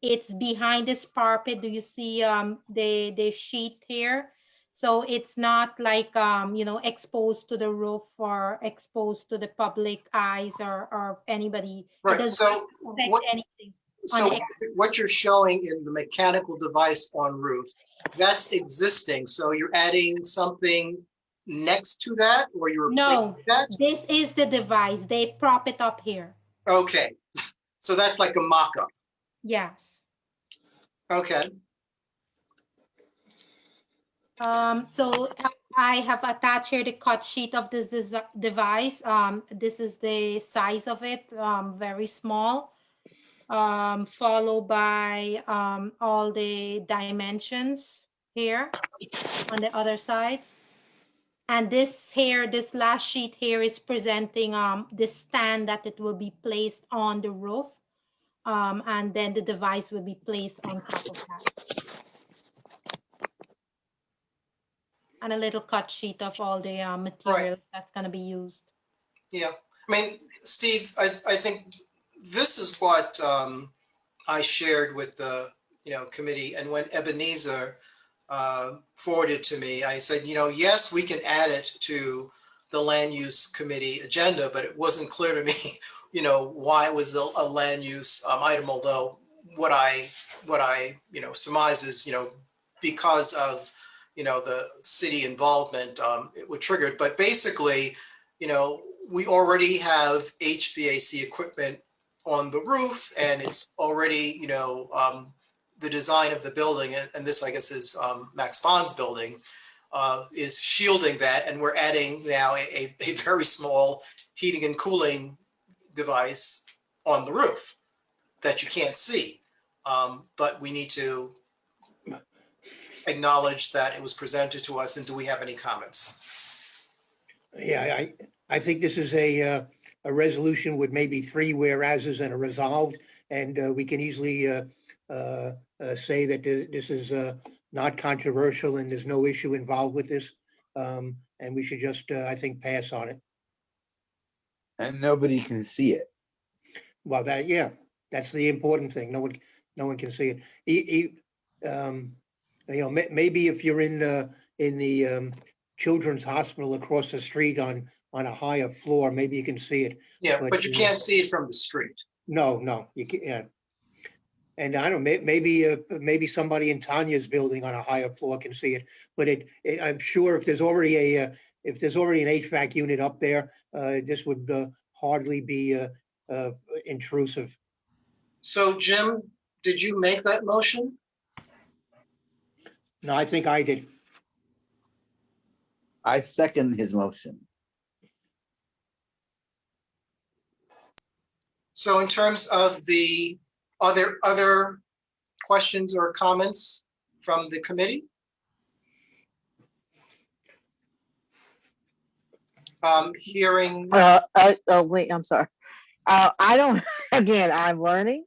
J: it's behind this parapet. Do you see the sheet here? So it's not like exposed to the roof or exposed to the public eyes or anybody.
A: Right.
J: It doesn't
A: So
J: affect anything.
A: So what you're showing in the mechanical device on roof, that's existing. So you're adding something next to that, or you're
J: No,
A: that?
J: this is the device. They prop it up here.
A: Okay. So that's like a mock-up.
J: Yes.
A: Okay.
J: So I have attached here the cut sheet of this device. This is the size of it, very small. Followed by all the dimensions here on the other sides. And this here, this last sheet here is presenting the stand that it will be placed on the roof. And then the device will be placed on top of that. And a little cut sheet of all the materials that's going to be used.
A: Yeah. I mean, Steve, I think this is what I shared with the committee. And when Ebenezer forwarded to me, I said, yes, we can add it to the land use committee agenda, but it wasn't clear to me, why it was a land use item. Although what I surmise is, because of the city involvement, it would trigger it. But basically, we already have HVAC equipment on the roof, and it's already, the design of the building, and this, I guess, is Max Bond's building, is shielding that, and we're adding now a very small heating and cooling device on the roof that you can't see. But we need to acknowledge that it was presented to us, and do we have any comments?
G: Yeah, I think this is a resolution with maybe 3 whereases and a resolved, and we can easily say that this is not controversial and there's no issue involved with this. And we should just, I think, pass on it.
E: And nobody can see it.
G: Well, that's the important thing. No one can see it. Maybe if you're in the children's hospital across the street on a higher floor, maybe you can see it.
A: Yeah, but you can't see it from the street.
G: No, you can't. Yeah. And I don't know, maybe somebody in Tanya's building on a higher floor can see it. But I'm sure if there's already an HVAC unit up there, this would hardly be intrusive.
A: So Jim, did you make that motion?
G: No, I think I did.
E: I second his motion.
A: So in terms of the Are there other questions or comments from the committee? Hearing.
D: Wait, I'm sorry. I don't, again, I'm learning.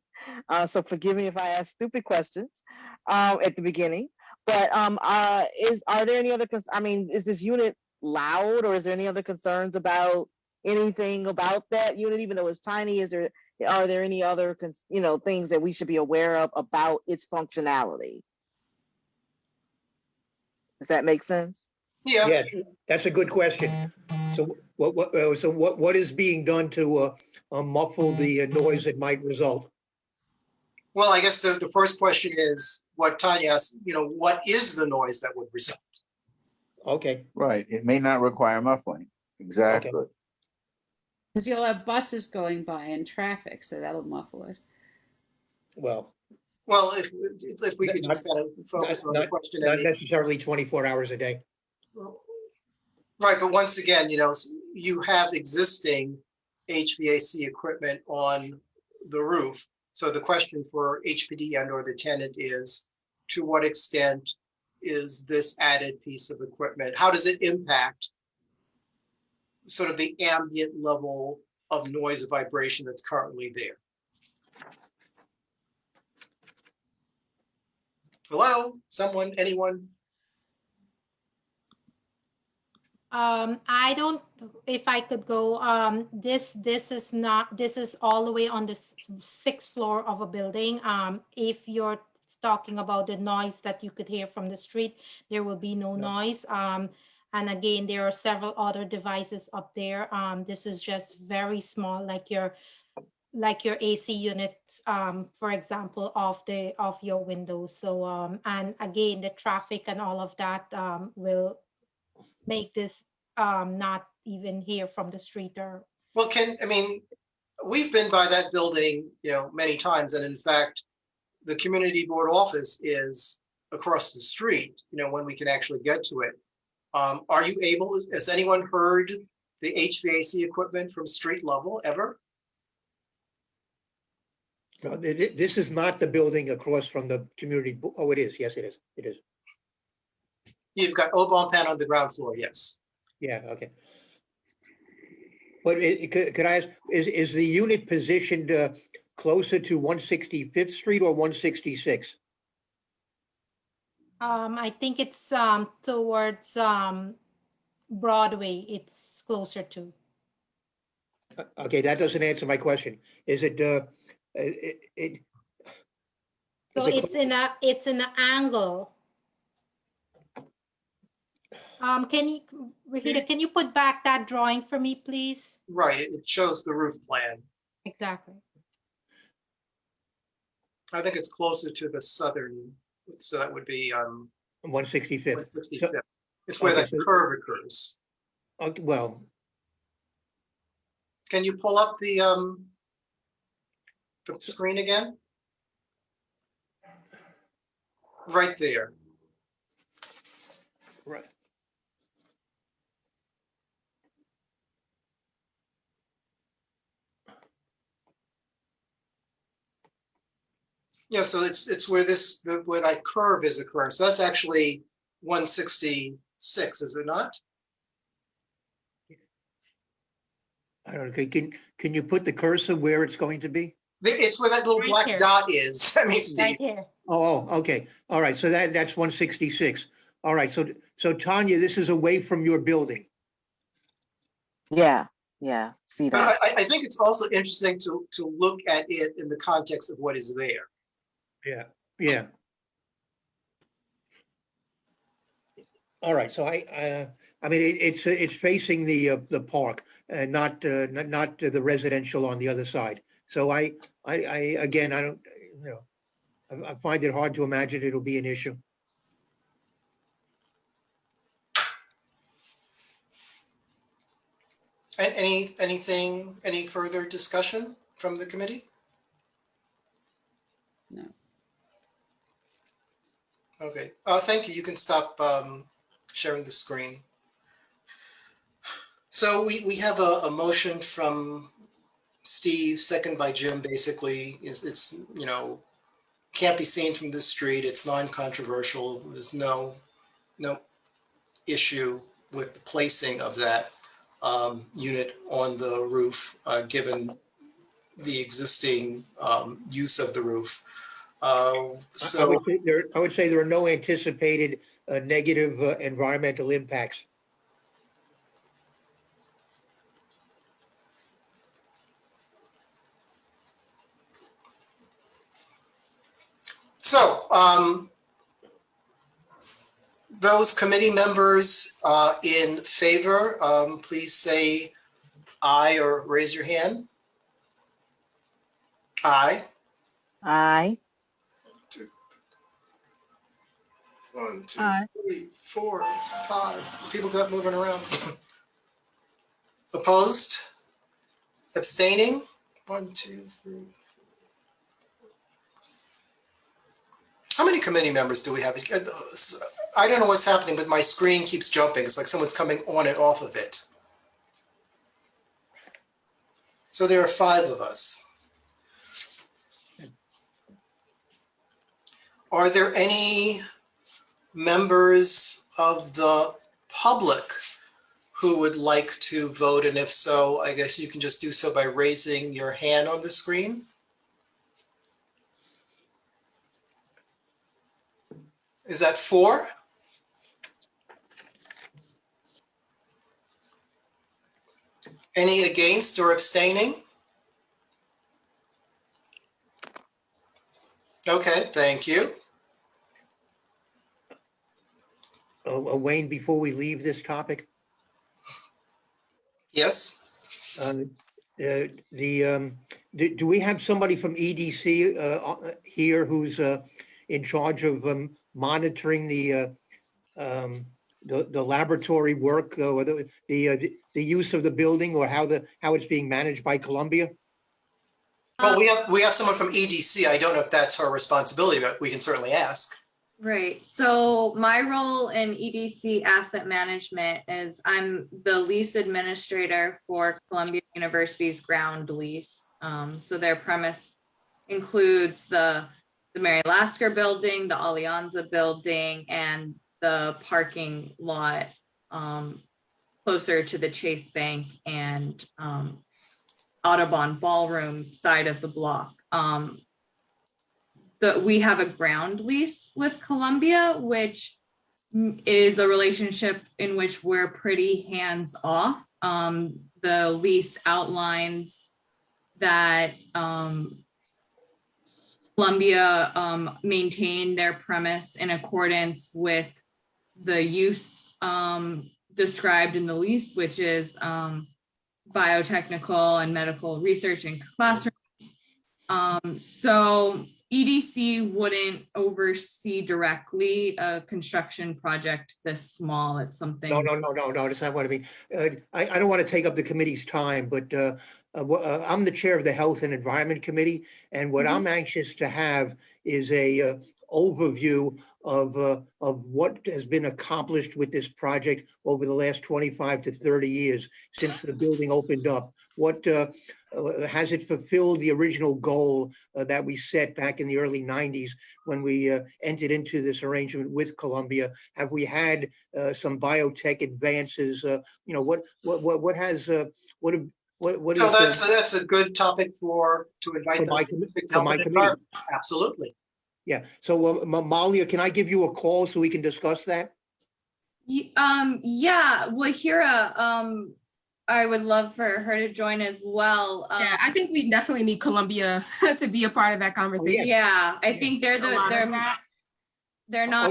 D: So forgive me if I ask stupid questions at the beginning. But are there any other, I mean, is this unit loud, or is there any other concerns about anything about that unit, even though it's tiny? Are there any other, things that we should be aware of about its functionality? Does that make sense?
A: Yeah.
G: Yes, that's a good question. So what is being done to muffle the noise that might result?
A: Well, I guess the first question is what Tanya asked, what is the noise that would result?
G: Okay,
E: Right, it may not require muffling, exactly.
C: Because you'll have buses going by and traffic, so that'll muffle it.
G: well,
A: Well, if we could just kind of focus on the question.
G: not necessarily 24 hours a day.
A: Right, but once again, you have existing HVAC equipment on the roof. So the question for HPD and or the tenant is, to what extent is this added piece of equipment? How does it impact sort of the ambient level of noise and vibration that's currently there? Hello, someone, anyone?
J: I don't, if I could go, this is all the way on the sixth floor of a building. If you're talking about the noise that you could hear from the street, there will be no noise. And again, there are several other devices up there. This is just very small, like your AC unit, for example, of your windows. So, and again, the traffic and all of that will make this not even hear from the street. Or
A: Well, we've been by that building, many times, and in fact, the community board office is across the street, when we can actually get to it. Are you able, has anyone heard the HVAC equipment from street level ever?
G: No, this is not the building across from the community. Oh, it is. Yes, it is. It is.
A: You've got Oban on the ground floor, yes.
G: Yeah, okay. But could I ask, is the unit positioned closer to 165th Street or 166?
J: I think it's towards Broadway. It's closer to.
G: Okay, that doesn't answer my question. Is it?
J: So it's in an angle. Rahita, can you put back that drawing for me, please?
A: Right, it shows the roof plan.
J: Exactly.
A: I think it's closer to the southern, so that would be
G: 165th.
A: 165th. It's where that curve occurs.
G: Okay, well,
A: can you pull up the screen again? Right there.
G: right.
A: Yeah, so it's where where that curve is occurring. So that's actually 166, is it not?
G: I don't know. Can you put the cursor where it's going to be?
A: It's where that little
J: Right
A: black
J: here.
A: dot is. I mean, Steve.
J: Right here.
G: Oh, okay. All right. So that's 166. All right. So Tanya, this is away from your building.
D: Yeah, see that.
A: But I think it's also interesting to look at it in the context of what is there.
G: Yeah. All right. So I mean, it's facing the park, not the residential on the other side. So I again, I don't, I find it hard to imagine it'll be an issue.
A: And any further discussion from the committee?
C: No.
A: Okay, thank you. You can stop sharing the screen. So we have a motion from Steve, second by Jim, basically, it's, you know, can't be seen from the street. It's non-controversial. There's no issue with the placing of that unit on the roof, given the existing use of the roof.
G: I would say there are no anticipated negative environmental impacts.
A: So, those committee members in favor, please say aye or raise your hand. Aye.
D: Aye.
A: 1, 2, 3, 4, 5. People got moving around. Opposed? Abstaining? 1, 2, 3. How many committee members do we have? I don't know what's happening, but my screen keeps jumping. It's like someone's coming on and off of it. So there are 5 of us. Are there any members of the public who would like to vote? And if so, I guess you can just do so by raising your hand on the screen. Is that 4? Any against or abstaining? Okay, thank you.
G: Wayne, before we leave this topic,
A: Yes.
G: do we have somebody from EDC here who's in charge of monitoring the laboratory work or the use of the building, or how it's being managed by Columbia?
A: Well, we have someone from EDC. I don't know if that's her responsibility, but we can certainly ask.
I: Right. So my role in EDC asset management is I'm the lease administrator for Columbia University's ground lease. So their premise includes the Mary Lasker building, the Alianza building, and the parking lot closer to the Chase Bank and Audubon Ballroom side of the block. We have a ground lease with Columbia, which is a relationship in which we're pretty hands off. The lease outlines that Columbia maintain their premise in accordance with the use described in the lease, which is biotechnical and medical research in classrooms. So EDC wouldn't oversee directly a construction project this small. It's something.
G: No, that's not what I mean. I don't want to take up the committee's time, but I'm the chair of the Health and Environment Committee, and what I'm anxious to have is a overview of what has been accomplished with this project over the last 25 to 30 years since the building opened up. What has it fulfilled the original goal that we set back in the early 90s when we entered into this arrangement with Columbia? Have we had some biotech advances? So
A: that's a good topic to invite
G: my committee.
A: Absolutely.
G: Yeah. So Malia, can I give you a call so we can discuss that?
I: Yeah. Well, Hira, I would love for her to join as well.
H: Yeah, I think we definitely need Columbia to be a part of that conversation.
I: Yeah, I think they're not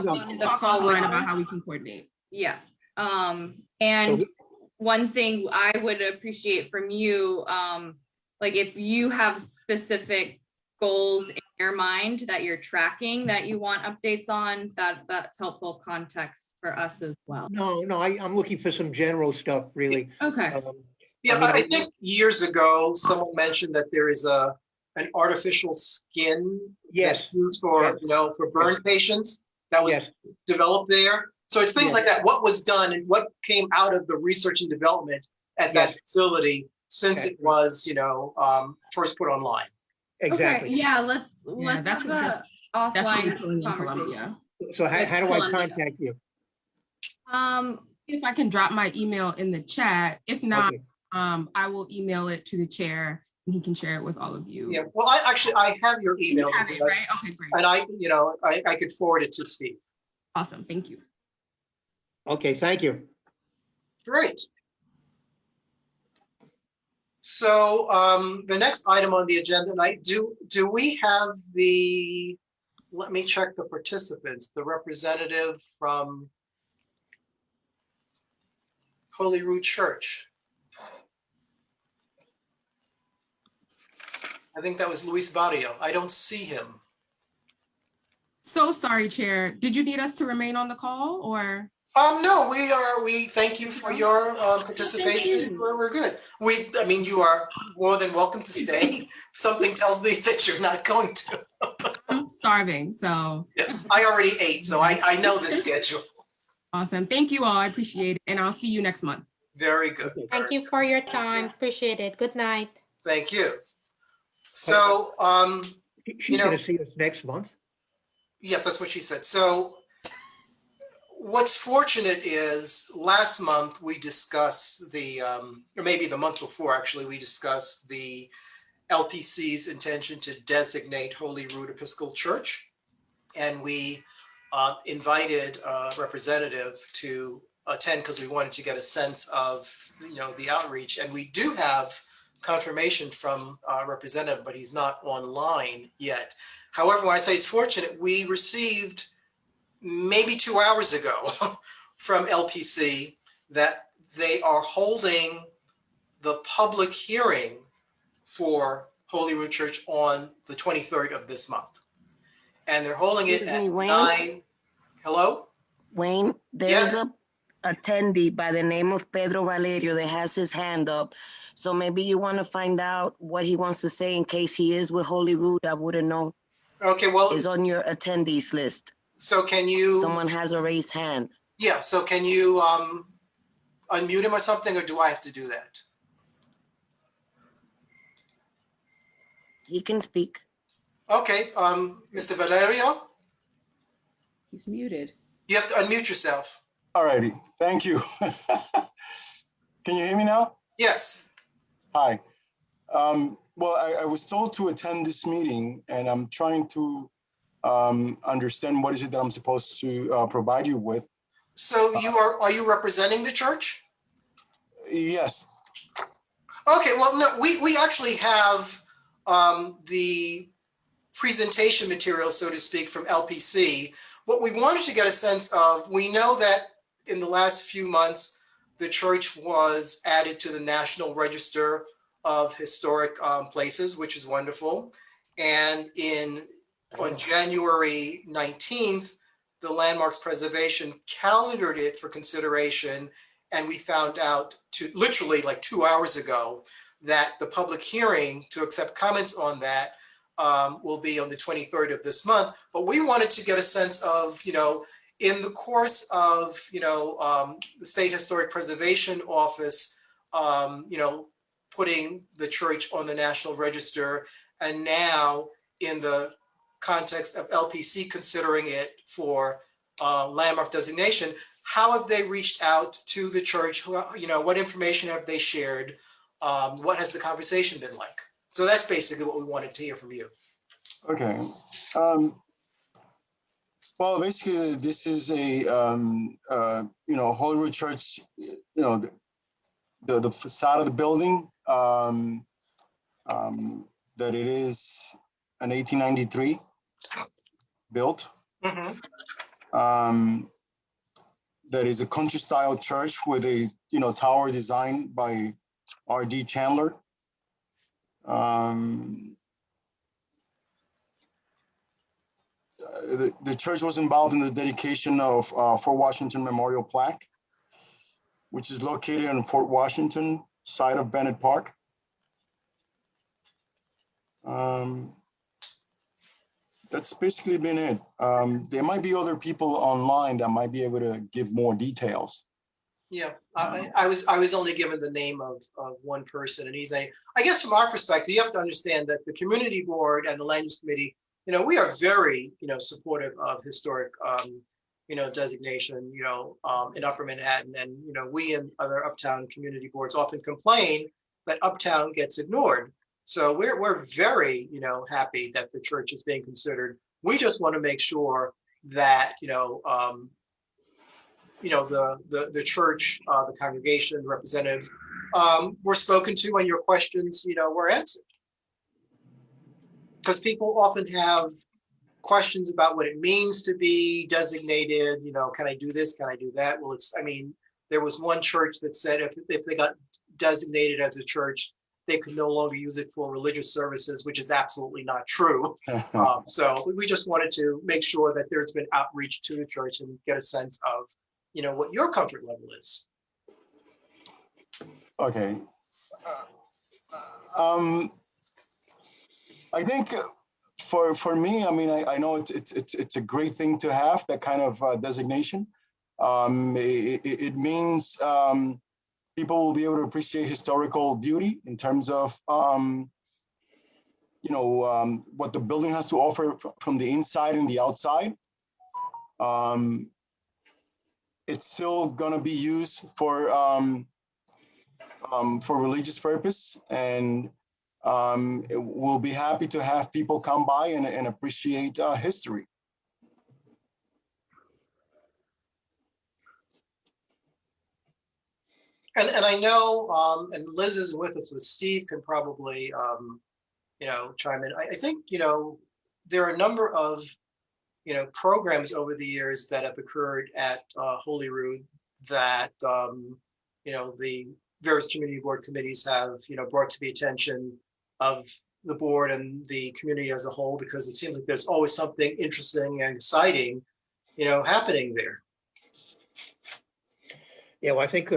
I: on the call with
H: about how we can coordinate.
I: Yeah. And one thing I would appreciate from you, like if you have specific goals in your mind that you're tracking that you want updates on, that's helpful context for us as well.
G: No, I'm looking for some general stuff, really.
I: Okay.
A: I think years ago someone mentioned that there is an artificial skin that's used for for burn patients that was developed there. So it's things like that. What was done and what came out of the research and development at that facility since it was, first put online.
G: Exactly.
F: Okay, yeah,
H: Yeah,
F: let's
H: that's
F: have a
H: definitely
F: offline
H: pulling in
F: conversation.
H: Columbia.
G: So how
F: With
G: do I
F: Columbia.
G: contact you?
H: If I can drop my email in the chat. If not,
G: Okay.
H: I will email it to the chair and he can share it with all of you.
A: Yeah, well, I have your
H: You
A: email
H: have it, right?
A: address,
H: Okay, great.
A: and I could forward it to Steve.
H: Awesome, thank you.
G: Okay, thank you.
A: Great. So the next item on the agenda tonight, do we have let me check the participants, the representative from Holy Rood Church. I think that was Luis Barrio. I don't see him.
H: So sorry, Chair. Did you need us to remain on the call or?
A: No, we thank you for your participation. We're good. You are more than welcome to stay. Something tells me that you're not going to.
H: I'm starving, so.
A: Yes, I already ate, so I know the schedule.
H: Awesome. Thank you all. I appreciate it. And I'll see you next month.
A: Very good.
J: Thank you for your time. Appreciate it. Good night.
A: Thank you. So,
G: She's going to see us next month.
A: yes, that's what she said. So what's fortunate is last month we discussed or maybe the month before actually, we discussed the LPC's intention to designate Holy Rood Episcopal Church. And we invited a representative to attend because we wanted to get a sense of, the outreach. And we do have confirmation from a representative, but he's not online yet. However, when I say it's fortunate, we received maybe 2 hours ago from LPC that they are holding the public hearing for Holy Rood Church on the 23rd of this month. And they're holding it at 9. Hello?
B: Wayne, there's
A: Yes.
B: a attendee by the name of Pedro Valerio that has his hand up. So maybe you want to find out what he wants to say in case he is with Holy Rood. I wouldn't know.
A: Okay, well,
B: Is on your attendees list.
A: so can you?
B: Someone has a raised hand.
A: Yeah, so can you unmute him or something, or do I have to do that?
B: He can speak.
A: Okay, Mr. Valerio,
C: He's muted.
A: you have to unmute yourself.
K: All righty, thank you. Can you hear me now?
A: Yes.
K: Hi. Well, I was told to attend this meeting and I'm trying to understand what is it that I'm supposed to provide you with.
A: So are you representing the church?
K: Yes.
A: Okay, well, no, we actually have the presentation material, so to speak, from LPC. What we wanted to get a sense of, we know that in the last few months, the church was added to the National Register of Historic Places, which is wonderful. And on January 19th, the Landmarks Preservation calendared it for consideration. And we found out literally like 2 hours ago that the public hearing to accept comments on that will be on the 23rd of this month. But we wanted to get a sense of, in the course of, the State Historic Preservation Office, putting the church on the National Register, and now in the context of LPC considering it for landmark designation, how have they reached out to the church? What information have they shared? What has the conversation been like? So that's basically what we wanted to hear from you.
K: Okay. Well, basically, this is a Holy Rood Church. The facade of the building. That it is an 1893 built.
A: Mm-hmm.
K: That is a country style church with a tower designed by R.D. Chandler. The church was involved in the dedication of Fort Washington Memorial Plaque, which is located in Fort Washington, site of Bennett Park. That's basically been it. There might be other people online that might be able to give more details.
A: Yeah, I was only given the name of one person, and he's a. I guess from our perspective, you have to understand that the community board and the land use committee, we are very, supportive of historic, designation, in Upper Manhattan, and we and other uptown community boards often complain that uptown gets ignored. So we're very, happy that the church is being considered. We just want to make sure that the church, the congregation, the representatives were spoken to, and your questions, were answered. Because people often have questions about what it means to be designated. Can I do this? Can I do that? Well, there was one church that said if they got designated as a church, they could no longer use it for religious services, which is absolutely not true. So we just wanted to make sure that there's been outreach to the church and get a sense of what your comfort level is.
K: Okay. I think for me, I know it's a great thing to have that kind of designation. It means people will be able to appreciate historical beauty in terms of what the building has to offer from the inside and the outside. It's still going to be used for religious purpose, and we'll be happy to have people come by and appreciate history.
A: And I know, and Liz is with us, but Steve can probably, chime in. I think, there are a number of, programs over the years that have occurred at Holyrood that, the various community board committees have, brought to the attention of the board and the community as a whole, because it seems like there's always something interesting and exciting, happening there.
G: Yeah, well, I think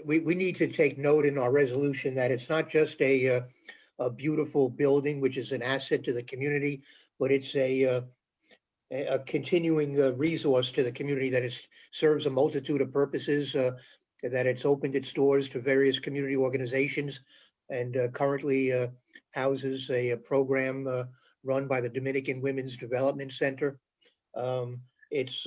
G: we need to take note in our resolution that it's not just a beautiful building, which is an asset to the community, but it's a continuing resource to the community, that it serves a multitude of purposes, that it's opened its doors to various community organizations, and currently houses a program run by the Dominican Women's Development Center. It's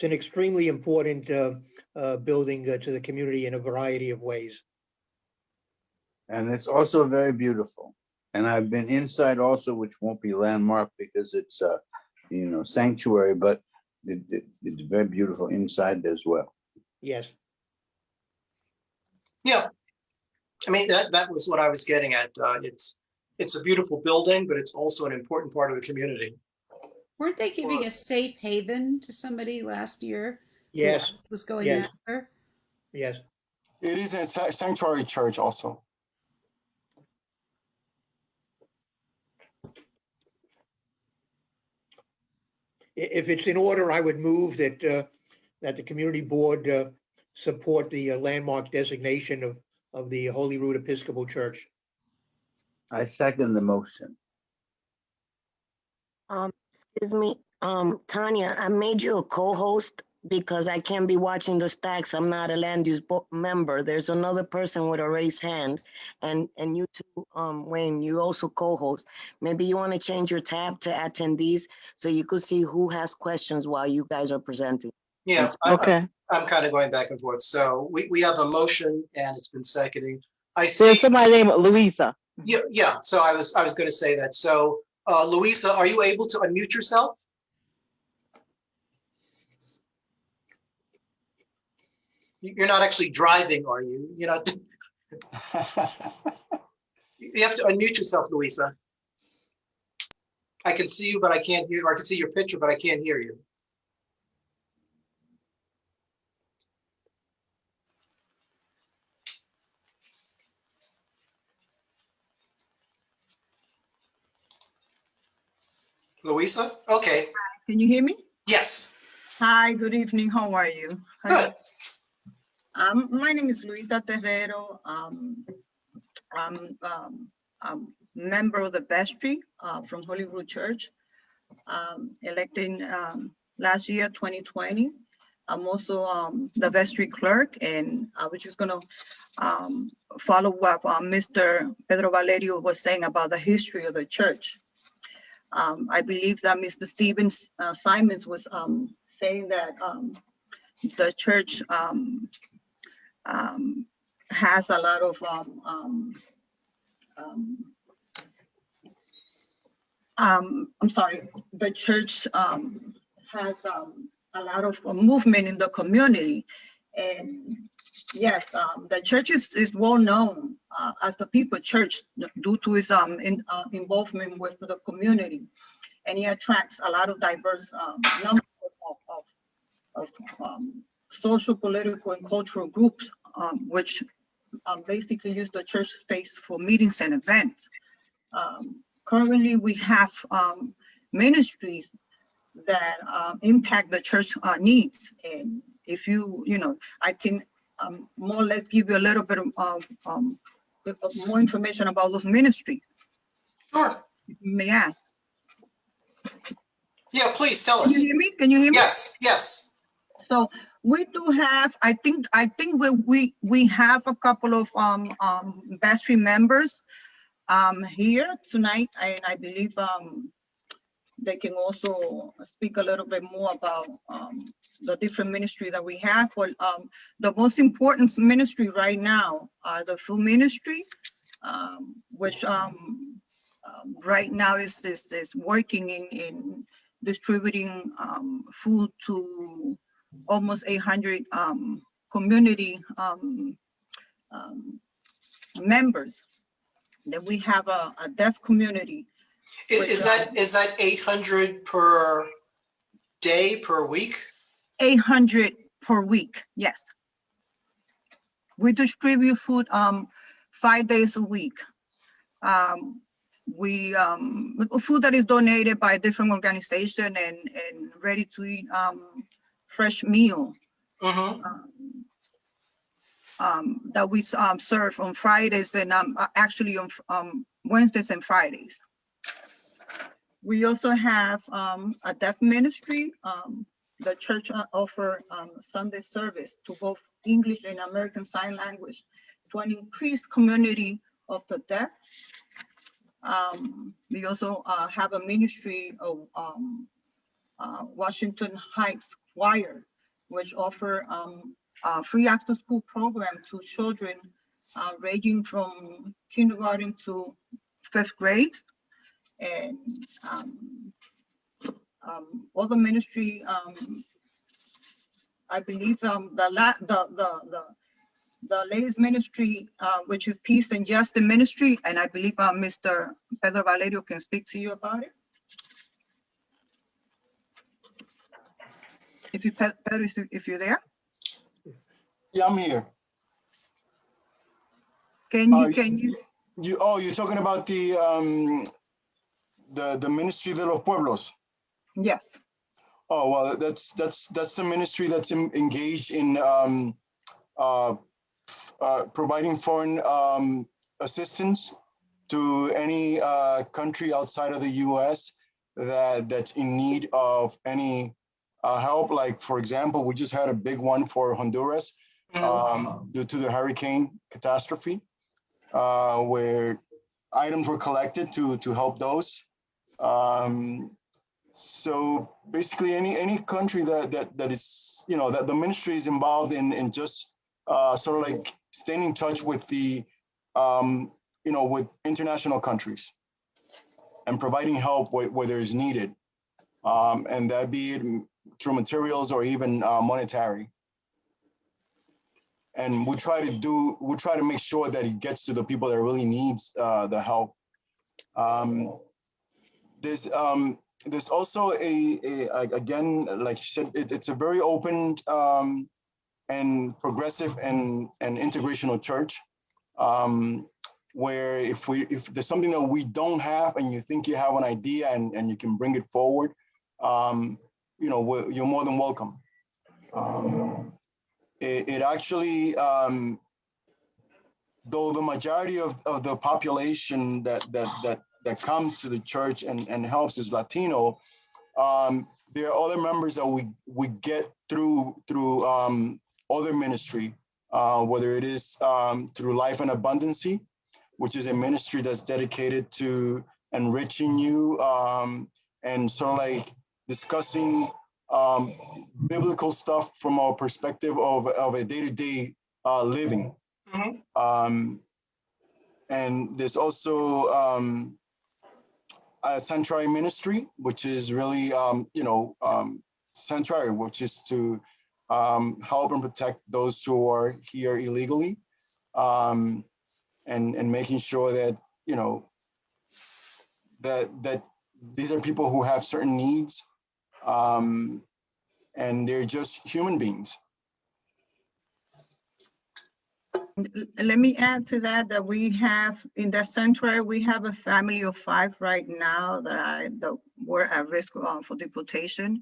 G: an extremely important building to the community in a variety of ways.
E: And it's also very beautiful. And I've been inside also, which won't be landmarked because it's sanctuary, but it's very beautiful inside as well.
G: Yes.
A: Yeah. That was what I was getting at. It's a beautiful building, but it's also an important part of the community.
C: Weren't they giving a safe haven to somebody last year?
G: Yes.
C: Was going
G: Yes.
C: after?
G: Yes.
K: It is a sanctuary church also.
G: If it's in order, I would move that the community board support the landmark designation of the Holyrood Episcopal Church.
E: I second the motion.
B: Excuse me, Tanya, I made you a co-host because I can't be watching the stacks. I'm not a land use member. There's another person with a raised hand, and you too, Wayne, you also co-host. Maybe you want to change your tab to attendees so you could see who has questions while you guys are presenting.
A: Yeah.
D: Okay.
A: I'm kind of going back and forth. So we have a motion and it's been seconded. I see.
D: There's somebody named Louisa.
A: Yeah. So I was going to say that. So Louisa, are you able to unmute yourself? You're not actually driving, are you? You're not. You have to unmute yourself, Louisa. I can see you, but I can't hear. Or I can see your picture, but I can't hear you. Louisa? Okay.
L: Can you hear me?
A: Yes.
L: Hi, good evening. How are you?
A: Good.
L: My name is Luisa Terrero. I'm a member of the vestry from Holyrood Church, elected last year, 2020. I'm also the vestry clerk, and I was just gonna follow what Mr. Pedro Valerio was saying about the history of the church. I believe that Mr. Stephen Simons was saying that the church has a lot of I'm sorry, the church has a lot of movement in the community. And yes, the church is well known as the people church due to its involvement with the community. And it attracts a lot of diverse number of social, political, and cultural groups, which basically use the church space for meetings and events. Currently, we have ministries that impact the church needs. And if you know, I can more or less give you a little bit of more information about those ministries.
A: Sure.
L: If you may ask.
A: Yeah, please tell
L: Can
A: us.
L: you hear me? Can you hear me?
A: Yes, yes.
L: So we do have, I think we have a couple of vestry members here tonight, and I believe they can also speak a little bit more about the different ministry that we have. But the most important ministry right now are the food ministry, which right now is working in distributing food to almost 800 community members. Then we have a deaf community.
A: Is that 800 per day, per week?
L: 800 per week, yes. We distribute food 5 days a week. Food that is donated by a different organization and ready to eat fresh meal. That we serve on Fridays and actually on Wednesdays and Fridays. We also have a deaf ministry. The church offer Sunday service to both English and American Sign Language to an increased community of the deaf. We also have a ministry of Washington Heights Choir, which offer a free after school program to children ranging from kindergarten to 5th grades. And other ministry, I believe the latest ministry, which is Peace and Justice Ministry, and I believe Mr. Pedro Valerio can speak to you about it. If you, Pedro, if you're there.
K: Yeah, I'm here.
L: Can you?
K: You're talking about the Ministry de los Pueblos.
L: Yes.
K: Oh, well, that's the ministry that's engaged in providing foreign assistance to any country outside of the U.S. that's in need of any help. Like, for example, we just had a big one for Honduras due to the hurricane catastrophe, where items were collected to help those. So basically, any country that is, you know, that the ministry is involved in just sort of like staying in touch with the, you know, with international countries and providing help where there's needed, and that be it through materials or even monetary. And we try to make sure that it gets to the people that really needs the help. There's also again, like you said, it's a very open and progressive and integrational church, where if there's something that we don't have and you think you have an idea and you can bring it forward, you know, you're more than welcome. It actually, though the majority of the population that comes to the church and helps is Latino, there are other members that we get through other ministry, whether it is through Life and Abundancy, which is a ministry that's dedicated to enriching you and sort of like discussing biblical stuff from our perspective of a day-to-day living. And there's also a sanctuary ministry, which is really, sanctuary, which is to help and protect those who are here illegally, and making sure that, that these are people who have certain needs, and they're just human beings.
L: Let me add to that we have in the sanctuary, we have a family of 5 right now that were at risk for deportation,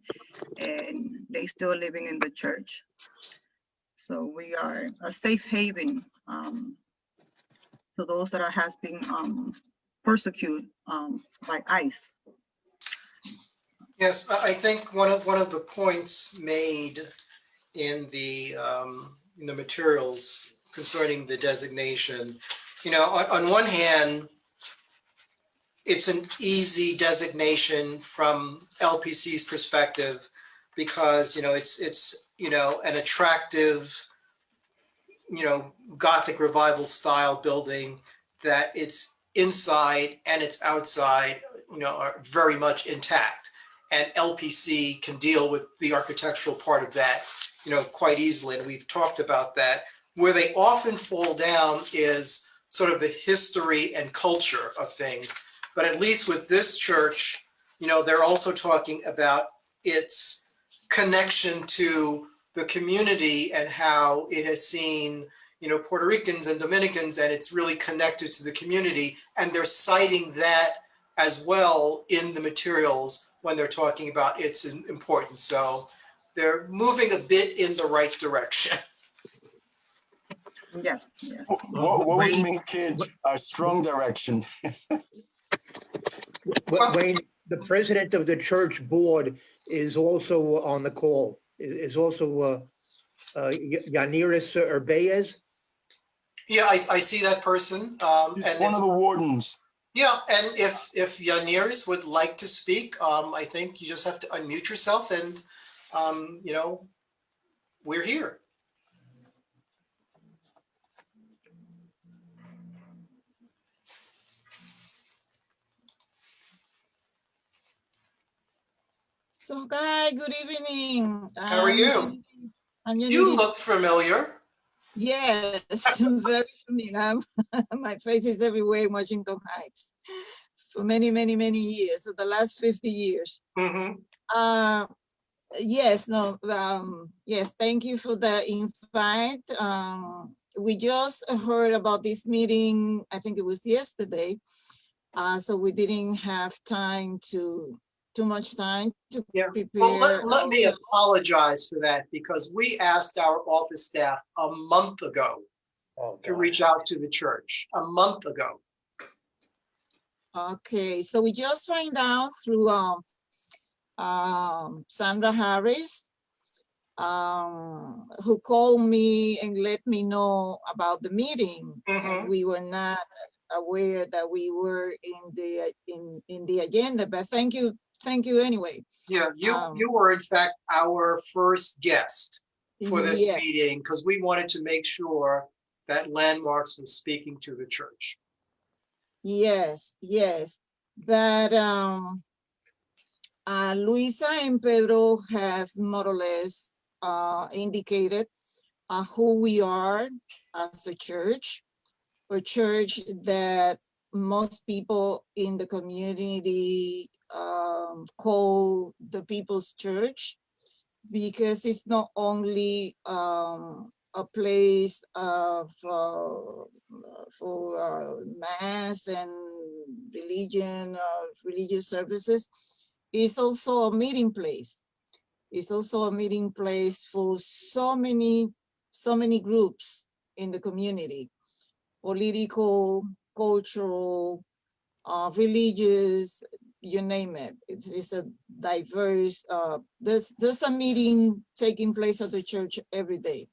L: and they still living in the church. So we are a safe haven to those that has been persecuted by ICE.
A: Yes, I think one of the points made in the materials concerning the designation, on one hand, it's an easy designation from LPC's perspective because it's an attractive Gothic revival style building that it's inside and it's outside are very much intact, and LPC can deal with the architectural part of that quite easily, and we've talked about that. Where they often fall down is sort of the history and culture of things. But at least with this church, they're also talking about its connection to the community and how it has seen, Puerto Ricans and Dominicans, and it's really connected to the community. And they're citing that as well in the materials when they're talking about its importance. So they're moving a bit in the right direction.
L: Yes, yes.
K: What would make it a strong direction?
G: Wayne, the president of the church board is also on the call, is also Yaniris Urbeyes.
A: Yeah, I see that person.
K: He's
A: and
K: one of the wardens.
A: Yeah, and if Yaniris would like to speak, I think you just have to unmute yourself and, we're here.
M: So, Guy, good evening.
A: How are you? You look familiar.
M: Yes, very familiar. My face is everywhere in Washington Heights for many, many, many years. So the last 50 years.
A: Mm-hmm.
M: Yes, no, yes, thank you for the invite. We just heard about this meeting, I think it was yesterday. So we didn't have too much time to prepare.
A: Well, let me apologize for that, because we asked our office staff a month ago to reach out to the church, a month ago.
M: Okay, so we just find out through Sandra Harris, who called me and let me know about the meeting.
A: Mm-hmm.
M: We were not aware that we were in the agenda, but thank you anyway.
A: Yeah, you were in fact our first guest for this meeting, because we wanted to make sure that Landmarks was speaking to the church.
M: Yes, but Luisa and Pedro have more or less indicated who we are as a church that most people in the community call the People's Church, because it's not only a place of for mass and religious services. It's also a meeting place. It's also a meeting place for so many groups in the community: political, cultural, religious, you name it. It's a diverse, there's a meeting taking place at the church every day.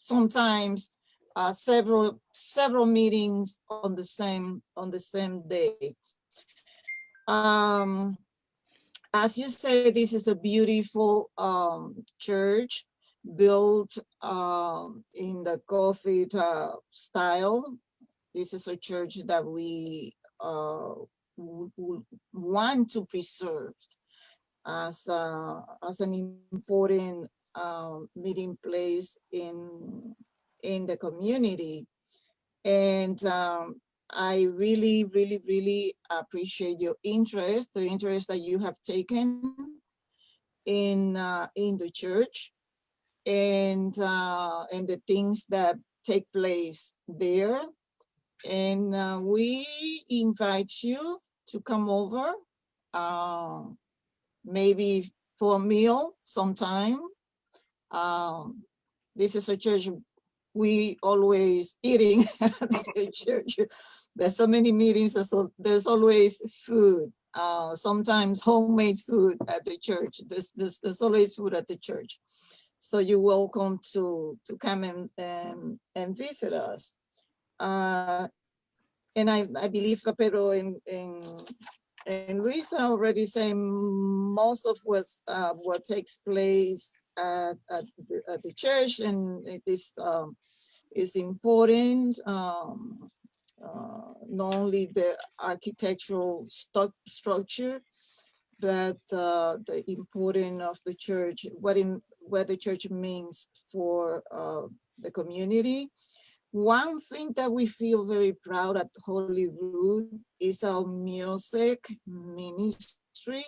M: Sometimes several meetings on the same day. As you say, this is a beautiful church built in the Gothic style. This is a church that we want to preserve as an important meeting place in the community. And I really, really, really appreciate your interest, the interest that you have taken in the church and the things that take place there. And we invite you to come over, maybe for a meal sometime. This is a church we always eating at the church. There's so many meetings, so there's always food. Sometimes homemade food at the church. There's always food at the church. So you're welcome to come and visit us. And I believe Pedro and Luisa already saying most of what takes place at the church, and it is important. Not only the architectural structure, but the importance of the church, what the church means for the community. One thing that we feel very proud at Holy Rood is our music ministry.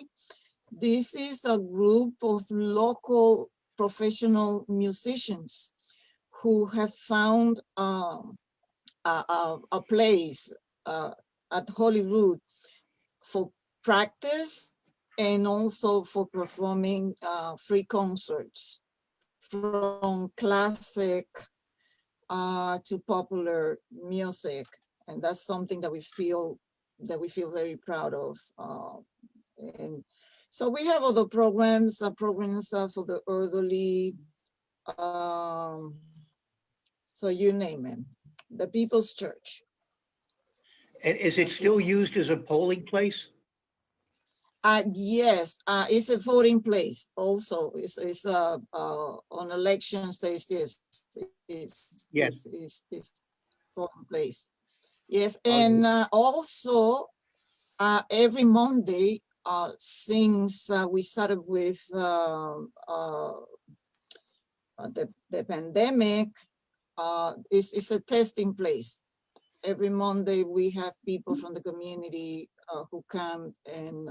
M: This is a group of local professional musicians who have found a place at Holy Rood for practice and also for performing free concerts from classic to popular music, and that's something that we feel very proud of. And so we have other programs for the elderly. So you name it, the People's Church.
G: And is it still used as a polling place?
M: Yes, it's a voting place also. It's on elections days, yes. It's voting place. Yes, and also every Monday, since we started with the pandemic, it's a testing place. Every Monday we have people from the community who come and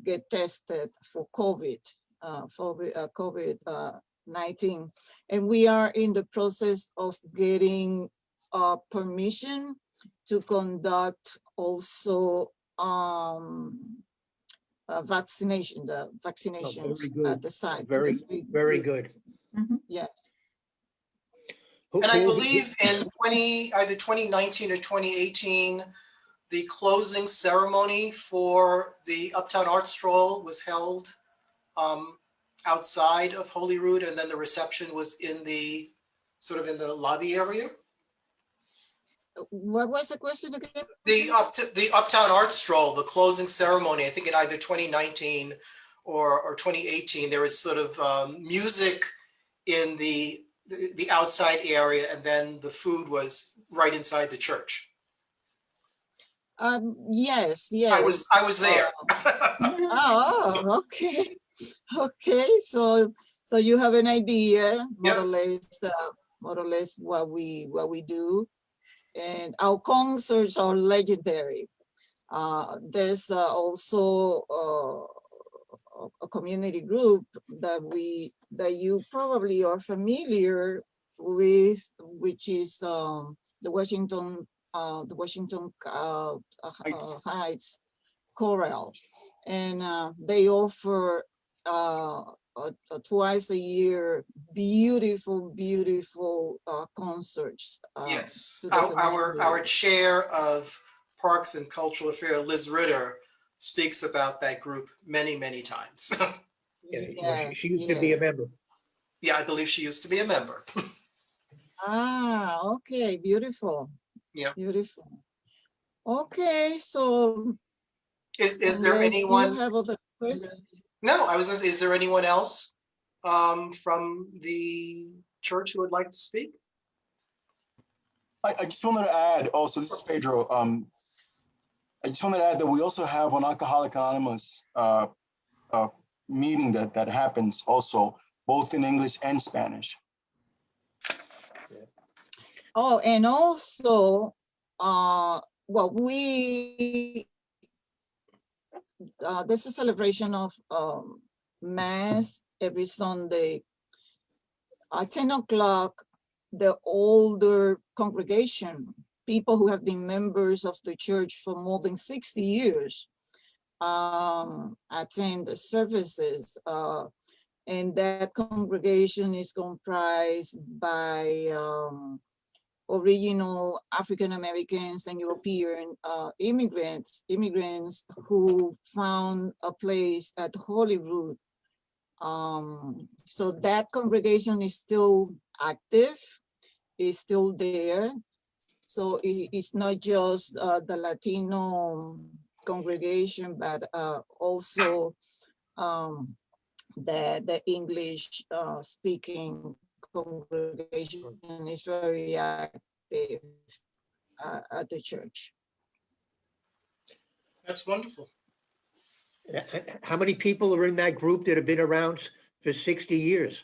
M: get tested for COVID-19, and we are in the process of getting permission to conduct also vaccinations at the site.
G: Very good.
M: Yes.
A: And I believe in either 2019 or 2018, the closing ceremony for the Uptown Art Stroll was held outside of Holy Rood, and then the reception was in the lobby area.
M: What was the question again?
A: The Uptown Art Stroll, the closing ceremony, I think in either 2019 or 2018, there was sort of music in the outside area, and then the food was right inside the church.
M: Yes.
A: I was there.
M: Oh, okay. Okay, so you have an idea, more or less what we do, and our concerts are legendary. There's also a community group that you probably are familiar with, which is the Washington Heights Chorale, and they offer twice a year beautiful concerts.
A: Yes, our chair of Parks and Cultural Affairs, Liz Ritter, speaks about that group many, many times.
G: Yeah,
M: Yes,
G: she used to be a
M: yes.
G: member.
A: Yeah, I believe she used to be a member.
M: Ah, okay, beautiful,
A: Yeah.
M: beautiful. Okay, so
A: Is there
M: unless you
A: anyone?
M: have other questions.
A: No, I was gonna say, is there anyone else from the church who would like to speak?
K: I just wanted to add also, this is Pedro. I just wanted to add that we also have an Alcoholic Anonymous meeting that happens also, both in English and Spanish.
M: Oh, and also, well, there's a celebration of Mass every Sunday at 10 o'clock. The older congregation, people who have been members of the church for more than 60 years, attend the services. And that congregation is comprised by original African Americans and European immigrants who found a place at Holyrood. So that congregation is still active, is still there. So it's not just the Latino congregation, but also the English speaking congregation is very active at the church.
A: That's wonderful.
G: How many people are in that group that have been around for 60 years?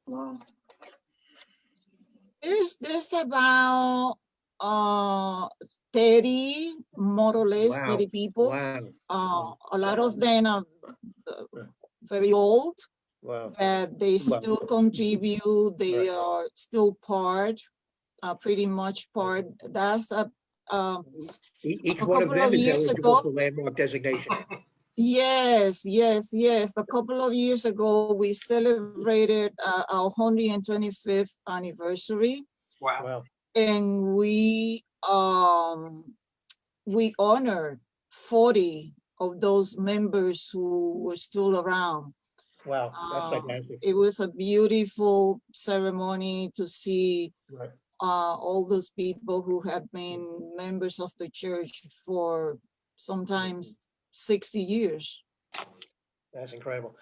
M: Well, there's about 30, more or less,
G: Wow.
M: 30 people.
G: Wow.
M: A lot of them are very old,
G: Wow.
M: but they still contribute. They are still part, pretty much part. That's
G: Each
M: a
G: one of
M: couple
G: them
M: of
G: is
M: years
G: eligible
M: ago.
G: for landmark designation.
M: Yes, yes, yes. A couple of years ago, we celebrated our 125th anniversary.
A: Wow.
M: And we honored 40 of those members who were still around.
G: Wow, that's fantastic.
M: It was a beautiful ceremony to see all those people who have been members of the church for sometimes 60 years.
G: That's incredible.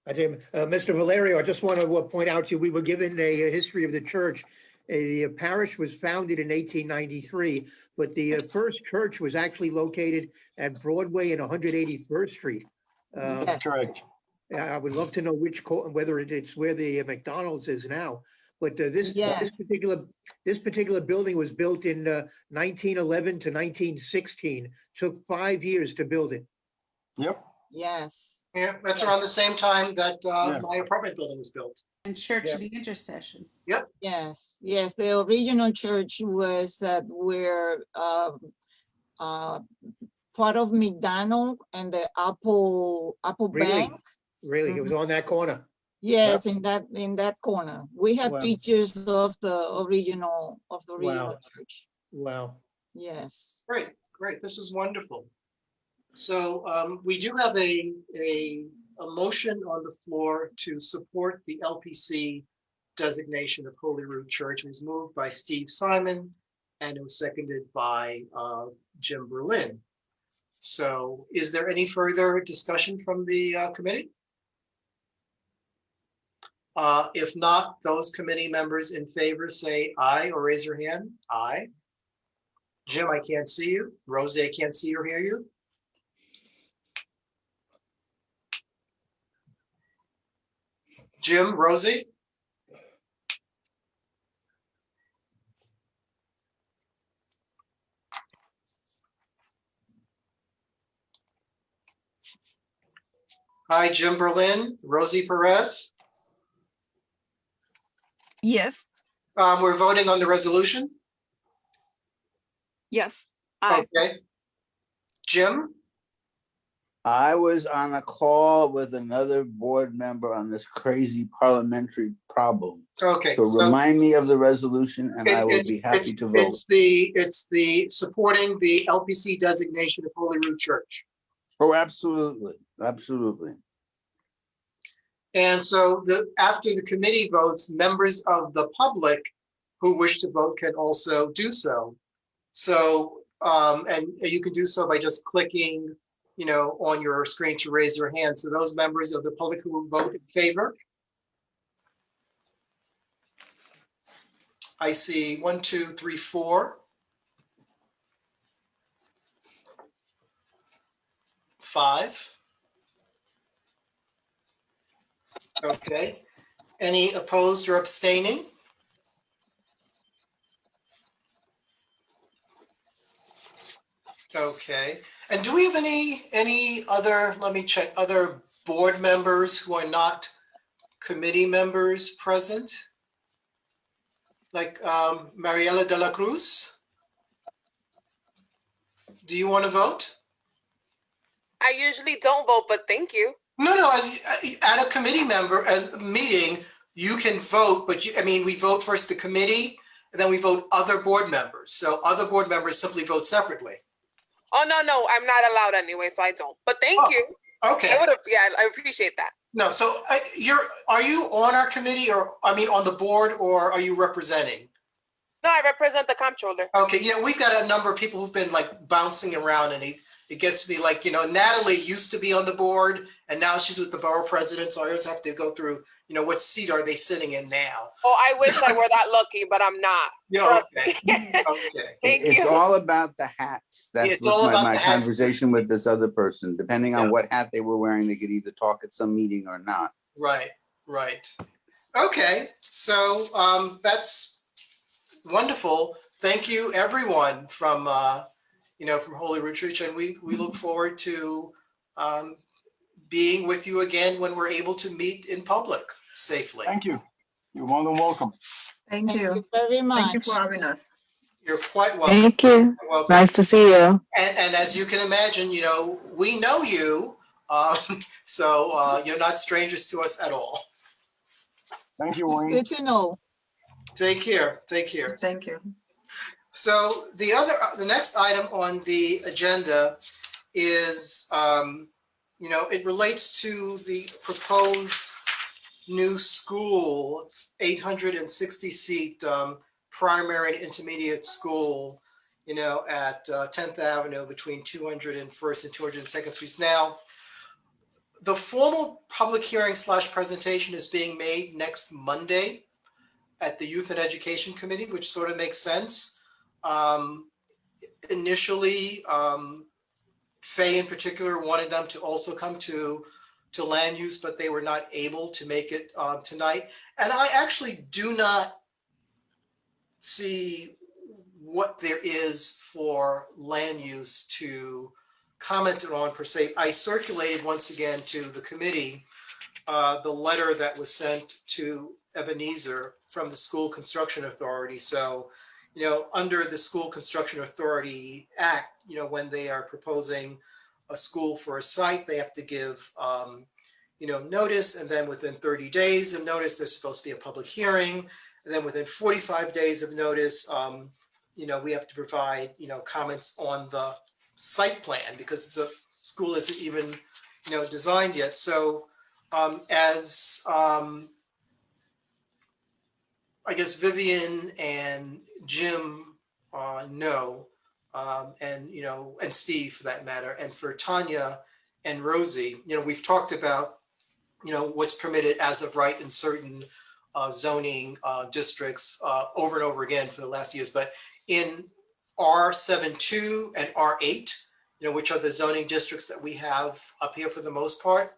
G: I think, Mr. Valerio, I just want to point out to you, we were given a history of the church. The parish was founded in 1893, but the first church was actually located at Broadway and 181st Street.
K: That's correct.
G: I would love to know whether it's where the McDonald's is now. But this particular building was built in 1911 to 1916. Took 5 years to build it.
K: Yep.
M: Yes.
A: Yeah, that's around the same time that my apartment building was built.
C: And Church of the Intercession.
A: Yep.
M: Yes, yes. The original church was where part of McDonald and the Apple Bank.
G: Really, it was on that corner.
M: Yes, in that corner. We have
G: Wow.
M: pictures of the original church.
G: Wow.
M: Yes.
A: Great. This is wonderful. So we do have a motion on the floor to support the LPC designation of Holyrood Church. It was moved by Steve Simon and it was seconded by Jim Berlin. So is there any further discussion from the committee? If not, those committee members in favor say aye or raise your hand. Aye. Jim, I can't see you. Rosie, I can't see or hear you. Jim, Rosie? Hi, Jim Berlin, Rosie Perez.
F: Yes.
A: We're voting on the resolution.
F: Yes. Aye.
A: Okay. Jim?
E: I was on a call with another board member on this crazy parliamentary problem.
A: Okay,
E: So remind me of the resolution and I will be happy to vote.
A: It's the supporting the LPC designation of Holy Rood Church.
E: Oh, absolutely, absolutely.
A: And so after the committee votes, members of the public who wish to vote can also do so. So, and you can do so by just clicking, on your screen to raise your hand. So those members of the public who will vote in favor. I see 1, 2, 3, 4. 5. Okay. Any opposed or abstaining? Okay. And do we have any other, let me check, other board members who are not committee members present? Like Mariela de la Cruz? Do you want to vote?
N: I usually don't vote, but thank you.
A: No, at a committee member as meeting, you can vote, but we vote first the committee and then we vote other board members. So other board members simply vote separately.
N: Oh, no, I'm not allowed anyway, so I don't. But thank you.
A: Okay.
N: I appreciate that.
A: No, so are you on our committee or, on the board, or are you representing?
N: No, I represent the comptroller.
A: Okay, yeah, we've got a number of people who've been like bouncing around, and it gets to be like, Natalie used to be on the board and now she's with the borough president. So I always have to go through, what seat are they sitting in now?
N: Oh, I wish I were that lucky, but I'm not.
A: Yeah, okay.
N: Thank
E: It's
N: you.
E: all about the hats. That's
A: It's all about
E: my
A: the hats.
E: conversation with this other person. Depending on what hat they were wearing, they could either talk at some meeting or not.
A: Right. Okay, so that's wonderful. Thank you, everyone from from Holy Rood Church, and we look forward to being with you again when we're able to meet in public safely.
K: Thank you. You're more than welcome.
L: Thank you.
M: Very much.
L: Thank you for having us.
A: You're quite welcome.
D: Thank you.
A: Welcome.
D: Nice to see you.
A: And as you can imagine, we know you, so you're not strangers to us at all.
K: Thank you, Wayne.
M: Good to know.
A: Take care.
L: Thank you.
A: So the next item on the agenda is, it relates to the proposed new school, 860 seat primary and intermediate school, at 10th Avenue between 201st and 202nd Streets. Now, the formal public hearing / presentation is being made next Monday at the Youth and Education Committee, which sort of makes sense. Initially, Faye in particular wanted them to also come to land use, but they were not able to make it tonight. And I actually do not see what there is for land use to comment on per se. I circulated once again to the committee the letter that was sent to Ebenezer from the School Construction Authority. So, under the School Construction Authority Act, when they are proposing a school for a site, they have to give, notice, and then within 30 days of notice, there's supposed to be a public hearing. And then within 45 days of notice, we have to provide, comments on the site plan because the school isn't even, designed yet. So as I guess Vivian and Jim know, and Steve for that matter, and for Tanya and Rosie, we've talked about, what's permitted as of right in certain zoning districts over and over again for the last years. But in R72 and R8, which are the zoning districts that we have up here for the most part,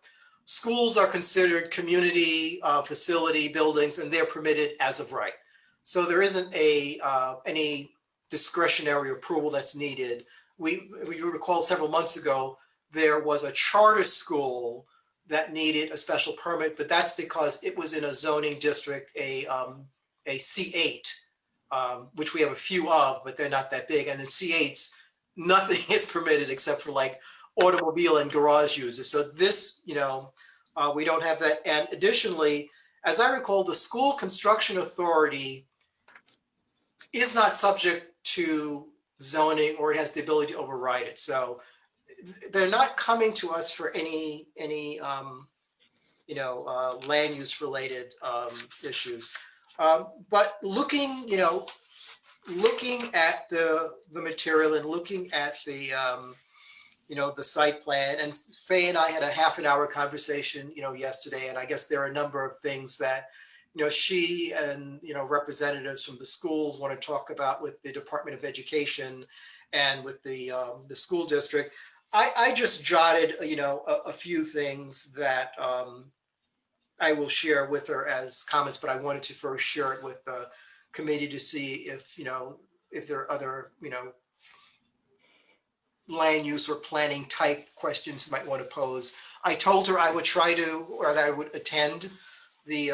A: schools are considered community facility buildings, and they're permitted as of right. So there isn't any discretionary approval that's needed. We recall several months ago, there was a charter school that needed a special permit, but that's because it was in a zoning district, a C8, which we have a few of, but they're not that big. And in C8s, nothing is permitted except for like automobile and garage users. So this, we don't have that. And additionally, as I recall, the school construction authority is not subject to zoning, or it has the ability to override it. So they're not coming to us for any land use related issues. But looking at the material and looking at the site plan, and Faye and I had a half an hour conversation, yesterday, and I guess there are a number of things that, she and, representatives from the schools want to talk about with the Department of Education and with the school district. I just jotted, a few things that I will share with her as comments, but I wanted to first share it with the committee to see if, if there are other, land use or planning type questions you might want to pose. I told her I would try to, or that I would attend the,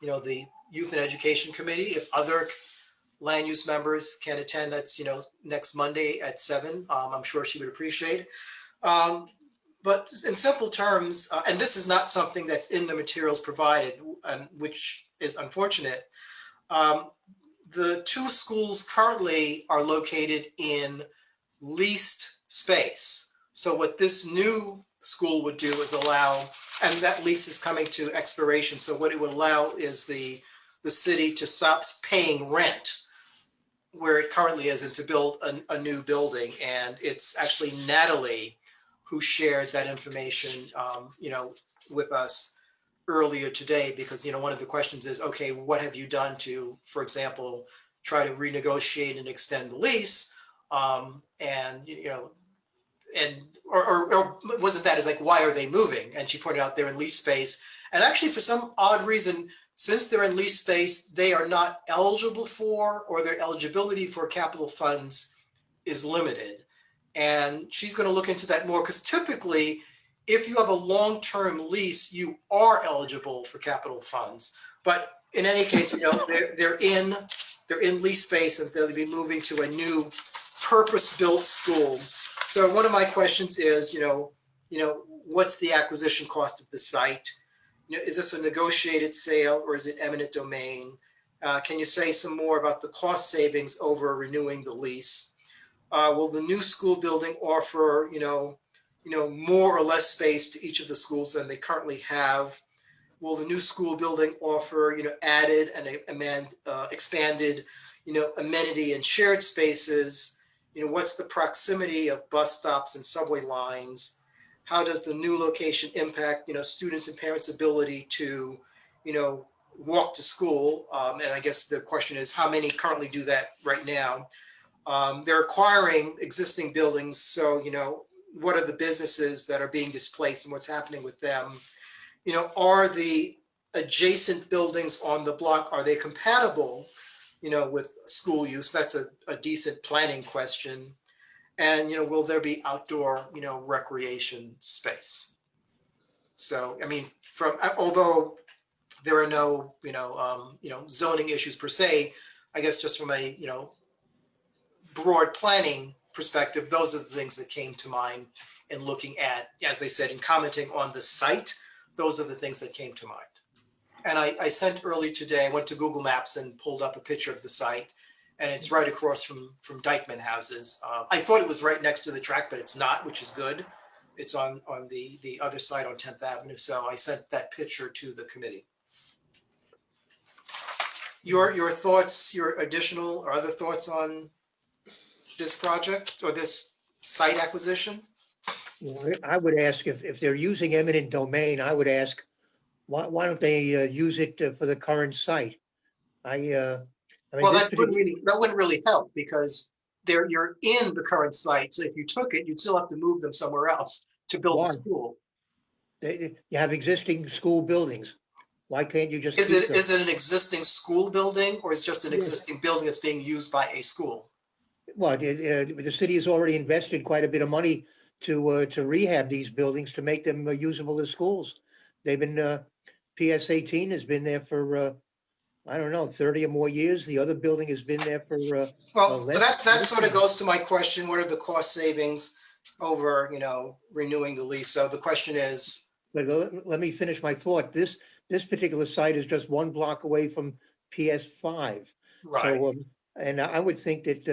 A: the Youth and Education Committee. If other land use members can attend, that's, next Monday at 7. I'm sure she would appreciate. But in simple terms, and this is not something that's in the materials provided, and which is unfortunate. The two schools currently are located in leased space. So what this new school would do is allow, and that lease is coming to expiration. So what it would allow is the city to stop paying rent where it currently is and to build a new building. And it's actually Natalie who shared that information, with us earlier today, because, one of the questions is, okay, what have you done to, for example, try to renegotiate and extend the lease? Or wasn't that, is like, why are they moving? And she pointed out they're in lease space. And actually, for some odd reason, since they're in lease space, they are not eligible for, or their eligibility for capital funds is limited. And she's going to look into that more, because typically, if you have a long-term lease, you are eligible for capital funds. But in any case, they're in lease space, and they'll be moving to a new purpose-built school. So one of my questions is, what's the acquisition cost of the site? Is this a negotiated sale, or is it eminent domain? Can you say some more about the cost savings over renewing the lease? Will the new school building offer, more or less space to each of the schools than they currently have? Will the new school building offer, added and expanded, amenity and shared spaces? What's the proximity of bus stops and subway lines? How does the new location impact, students and parents' ability to, walk to school? And I guess the question is, how many currently do that right now? They're acquiring existing buildings. So, what are the businesses that are being displaced and what's happening with them? Are the adjacent buildings on the block, are they compatible, with school use? That's a decent planning question. And, will there be outdoor, recreation space? So, I mean, although there are no, zoning issues per se, I guess just from a, broad planning perspective, those are the things that came to mind in looking at, as I said, in commenting on the site, those are the things that came to mind. And I sent early today, I went to Google Maps and pulled up a picture of the site, and it's right across from Dykeman houses. I thought it was right next to the track, but it's not, which is good. It's on the other side on 10th Avenue. So I sent that picture to the committee. Your thoughts, your additional or other thoughts on this project or this site acquisition?
G: Well, I would ask if they're using eminent domain, I would ask, why don't they use it for the current site? I mean,
A: well, that wouldn't really help, because you're in the current site. So if you took it, you'd still have to move them somewhere else to build a school.
G: You have existing school buildings. Why can't you just
A: is it an existing school building, or is it just an existing building that's being used by a school? Well,
G: the city has already invested quite a bit of money to rehab these buildings to make them usable as schools. They've been PS 18 has been there for I don't know, 30 or more years. The other building has been there for
A: well, that sort of goes to my question: what are the cost savings over, renewing the lease. So the question is,
G: But let me finish my thought. This particular site is just 1 block away from PS5.
A: right,
G: So, and I would think that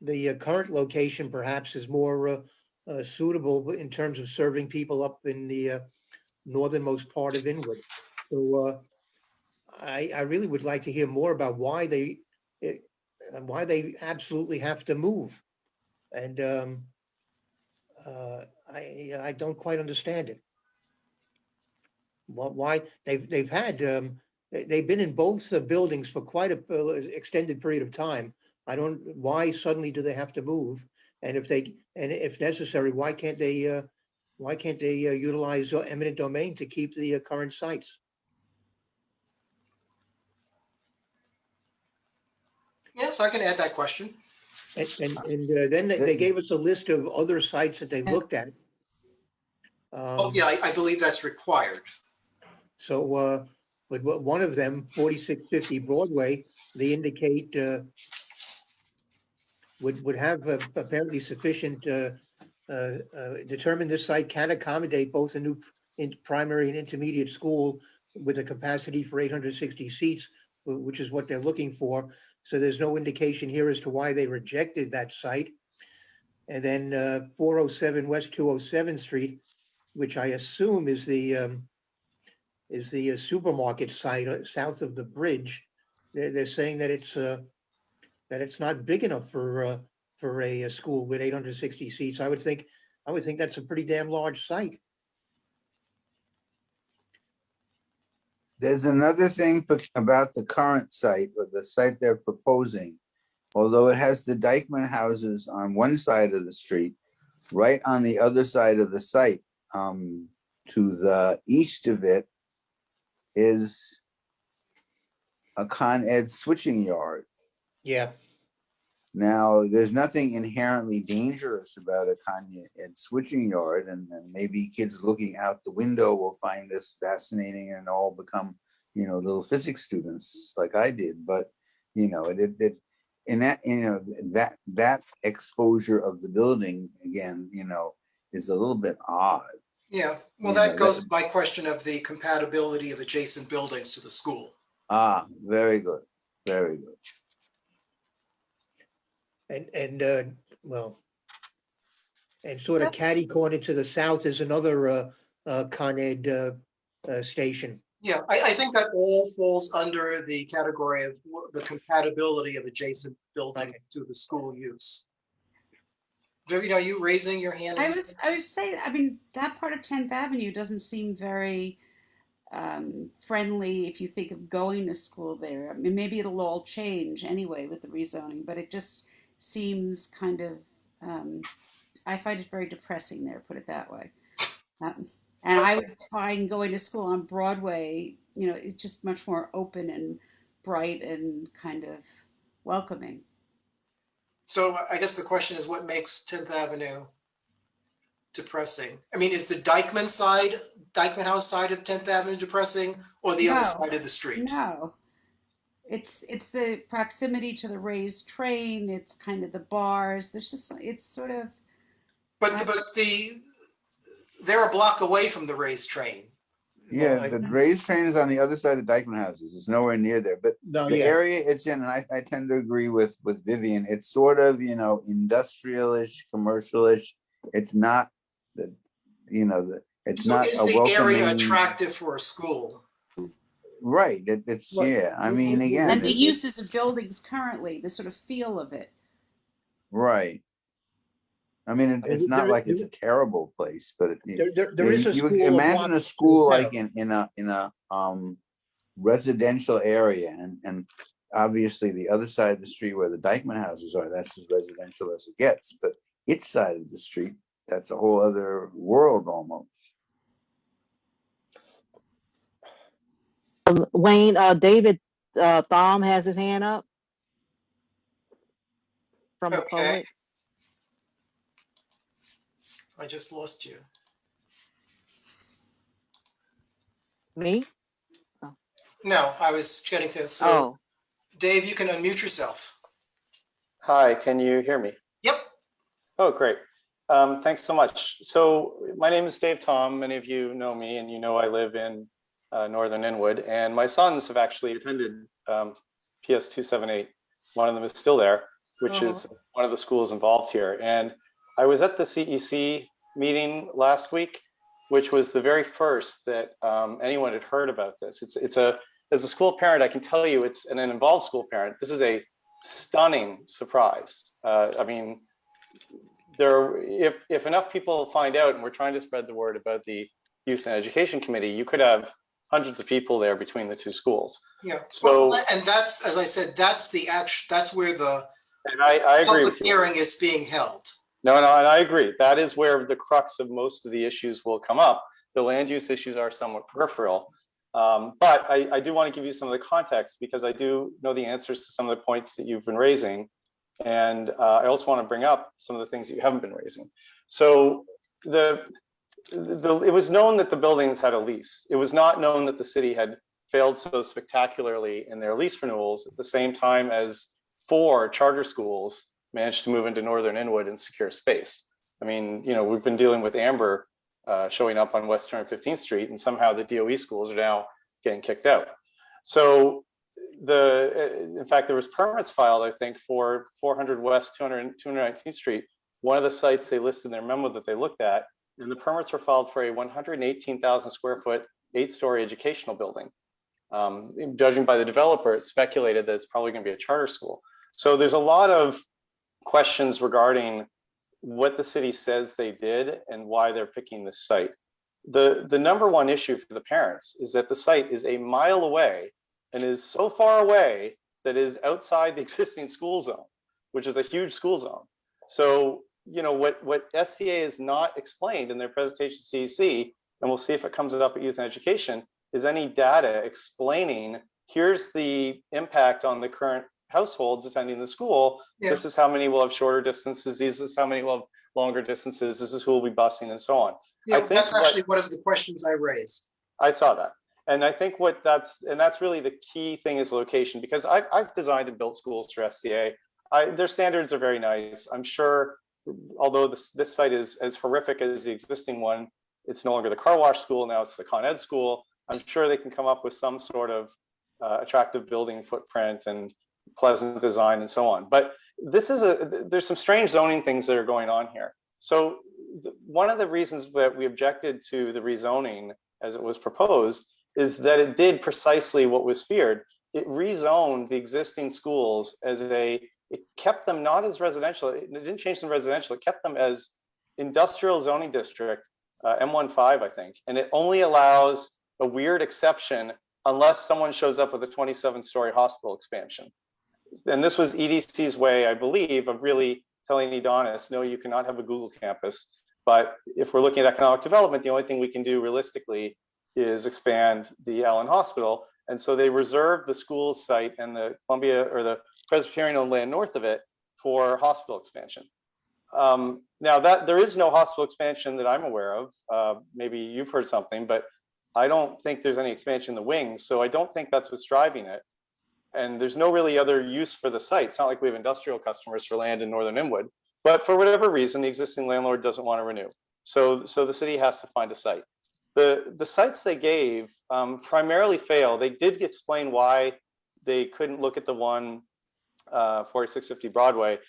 G: the current location perhaps is more suitable in terms of serving people up in the northernmost part of Inwood. So I really would like to hear more about why they absolutely have to move. And I don't quite understand it. Why they've had they've been in both buildings for quite a extended period of time. I don't, why suddenly do they have to move? And if necessary, why can't they utilize eminent domain to keep the current sites?
A: yes, I can add that question.
G: And then they gave us a list of other sites that they looked at.
A: Oh, yeah, I believe that's required.
G: So, but one of them, 4650 Broadway, they indicate would have apparently sufficient, determine this site can accommodate both a new primary and intermediate school with a capacity for 860 seats, which is what they're looking for. So there's no indication here as to why they rejected that site. And then 407 West 207th Street, which I assume is the supermarket site south of the bridge. They're saying that it's not big enough for a school with 860 seats. I would think that's a pretty damn large site.
E: There's another thing about the current site, or the site they're proposing. Although it has the Dyckman houses on one side of the street, right on the other side of the site, to the east of it is a Con Ed switching yard.
G: Yeah.
E: Now, there's nothing inherently dangerous about a Con Ed switching yard, and maybe kids looking out the window will find this fascinating and all become, little physics students like I did. But, in that, that exposure of the building again, is a little bit odd.
A: Yeah, well, that goes to my question of the compatibility of adjacent buildings to the school.
E: Ah, very good, very good.
G: And well, and sort of catty corner to the south is another Con Ed station.
A: Yeah, I think that all falls under the category of the compatibility of adjacent buildings to the school use. Vivian, are you raising your hand?
C: I was saying, I mean, that part of 10th Avenue doesn't seem very friendly if you think of going to school there. I mean, maybe it'll all change anyway with the rezoning, but it just seems kind of, I find it very depressing there, put it that way. And I would find going to school on Broadway, it's just much more open and bright and kind of welcoming.
A: So I guess the question is, what makes 10th Avenue depressing? I mean, is the Dyckman House side of 10th Avenue depressing, or the other side of the street?
C: No, it's the proximity to the raised train. It's kind of the bars. It's sort of.
A: But they're a block away from the raised train.
E: Yeah, the raised train is on the other side of the Dyckman houses. It's nowhere near there. But the area it's in, and I tend to agree with Vivian, it's sort of, industrial-ish, commercial-ish. It's not it's not
A: is
E: a
A: the
E: welcoming
A: area attractive for a school?
E: Right. Yeah. I mean, again.
C: And the uses of buildings currently, the sort of feel of it.
E: Right. I mean, it's not like it's a terrible place, but
G: there is a school.
E: You imagine a school like in a residential area, and obviously the other side of the street where the Dyckman houses are, that's as residential as it gets. But its side of the street, that's a whole other world almost.
D: Wayne, David Thom has his hand up from the public.
A: I just lost you.
D: Me?
A: Oh. No, I was getting to. So, Dave, you can unmute yourself.
O: Hi, can you hear me?
A: Yep.
O: Oh, great. Thanks so much. So my name is Dave Tom. Many of you know me, and you know I live in Northern Inwood, and my sons have actually attended PS 278. One of them is still there, which is one of the schools involved here. And I was at the CEC meeting last week, which was the very first that anyone had heard about this. As a school parent, I can tell you, and an involved school parent, this is a stunning surprise. I mean, if enough people find out, and we're trying to spread the word about the Youth and Education Committee, you could have hundreds of people there between the two schools.
A: Yeah.
O: So,
A: and that's, as I said, that's where the
O: and I agree with you.
A: Hearing is being held.
O: No, and I agree. That is where the crux of most of the issues will come up. The land use issues are somewhat peripheral. But I do want to give you some of the context, because I do know the answers to some of the points that you've been raising. And I also want to bring up some of the things that you haven't been raising. So it was known that the buildings had a lease. It was not known that the city had failed so spectacularly in their lease renewals at the same time as 4 charter schools managed to move into Northern Inwood and secure space. I mean, you know, we've been dealing with Amber showing up on West 215th Street, and somehow the DOE schools are now getting kicked out. So in fact, there was permits filed, I think, for 400 West 219th Street, one of the sites they listed in their memo that they looked at, and the permits were filed for a 118,000 square foot, 8-story educational building. Judging by the developer, it's speculated that it's probably going to be a charter school. So there's a lot of questions regarding what the city says they did and why they're picking this site. The number one issue for the parents is that the site is a mile away and is so far away that is outside the existing school zone, which is a huge school zone. So, you know, what SCA has not explained in their presentation to CEC, and we'll see if it comes up at Youth and Education, is any data explaining, here's the impact on the current households attending the school. Yeah. This is how many will have shorter distances. This is how many will have longer distances. This is who will be busing and so on.
A: Yeah, I think that's actually one of the questions I raised.
O: I saw that. And I think that's really the key thing is location, because I've designed and built schools for SCA. Their standards are very nice. I'm sure, although this site is as horrific as the existing one, it's no longer the car wash school, now it's the Con Ed school. I'm sure they can come up with some sort of attractive building footprint and pleasant design and so on. But there's some strange zoning things that are going on here. So one of the reasons that we objected to the rezoning as it was proposed is that it did precisely what was feared. It rezoned the existing schools it kept them not as residential, it didn't change them residential, it kept them as industrial zoning district, M15, I think. And it only allows a weird exception unless someone shows up with a 27-story hospital expansion. And this was EDC's way, I believe, of really telling Edonis, no, you cannot have a Google campus. But if we're looking at economic development, the only thing we can do realistically is expand the Allen Hospital. And so they reserved the school's site and the Columbia or the Presbyterian land north of it for hospital expansion. Now that there is no hospital expansion that I'm aware of, maybe you've heard something, but I don't think there's any expansion in the wings. So I don't think that's what's driving it. And there's no really other use for the site. It's not like we have industrial customers for land in Northern Inwood, but for whatever reason, the existing landlord doesn't want to renew. So the city has to find a site. The sites they gave primarily fail. They did explain why they couldn't look at the one 4650 Broadway,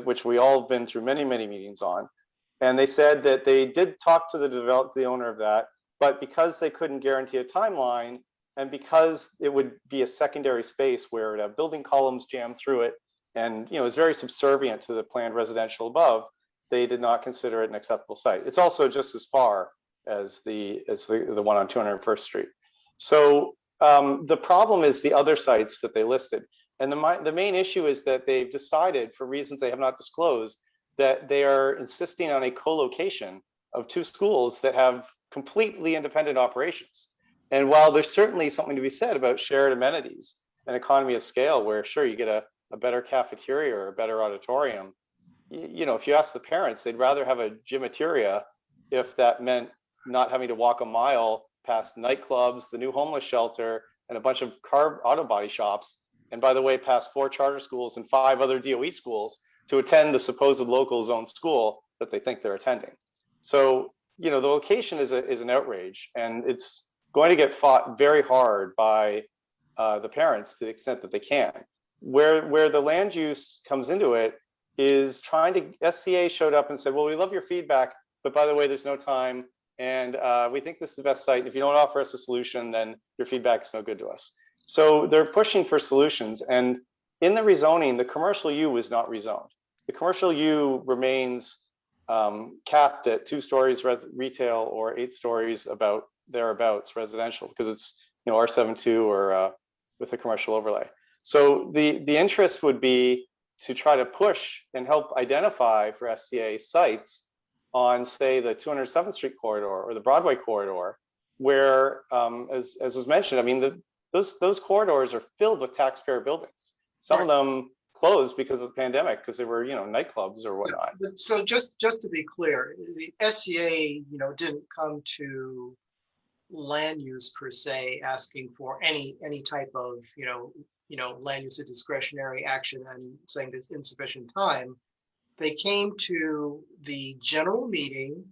O: which we all have been through many, many meetings on. And they said that they did talk to the owner of that, but because they couldn't guarantee a timeline, and because it would be a secondary space where it would have building columns jammed through it, and it's very subservient to the planned residential above, they did not consider it an acceptable site. It's also just as far as the one on 201st Street. So the problem is the other sites that they listed. And the main issue is that they've decided, for reasons they have not disclosed, that they are insisting on a co-location of 2 schools that have completely independent operations. And while there's certainly something to be said about shared amenities and economy of scale, where sure, you get a better cafeteria or a better auditorium, if you ask the parents, they'd rather have a gymateria if that meant not having to walk a mile past nightclubs, the new homeless shelter, and a bunch of car auto body shops. And by the way, past 4 charter schools and 5 other DOE schools to attend the supposed local zone school that they think they're attending. So, you know, the location is an outrage, and it's going to get fought very hard by the parents to the extent that they can. Where the land use comes into it is trying to, SCA showed up and said, well, we love your feedback, but by the way, there's no time, and we think this is the best site. If you don't offer us a solution, then your feedback is no good to us. So they're pushing for solutions, and in the rezoning, the commercial U was not rezoned. The commercial U remains capped at 2 stories retail or 8 stories about thereabouts residential, because it's, you know, R72 or with a commercial overlay. So the interest would be to try to push and help identify for SCA sites on, say, the 207th Street corridor or the Broadway corridor, where, as was mentioned, I mean, those corridors are filled with taxpayer buildings. Some of them closed because of the pandemic, because they were, you know, nightclubs or whatnot.
A: So just to be clear, the SCA, you know, didn't come to land use per se asking for any type of, you know, land use of discretionary action and saying there's insufficient time. They came to the general meeting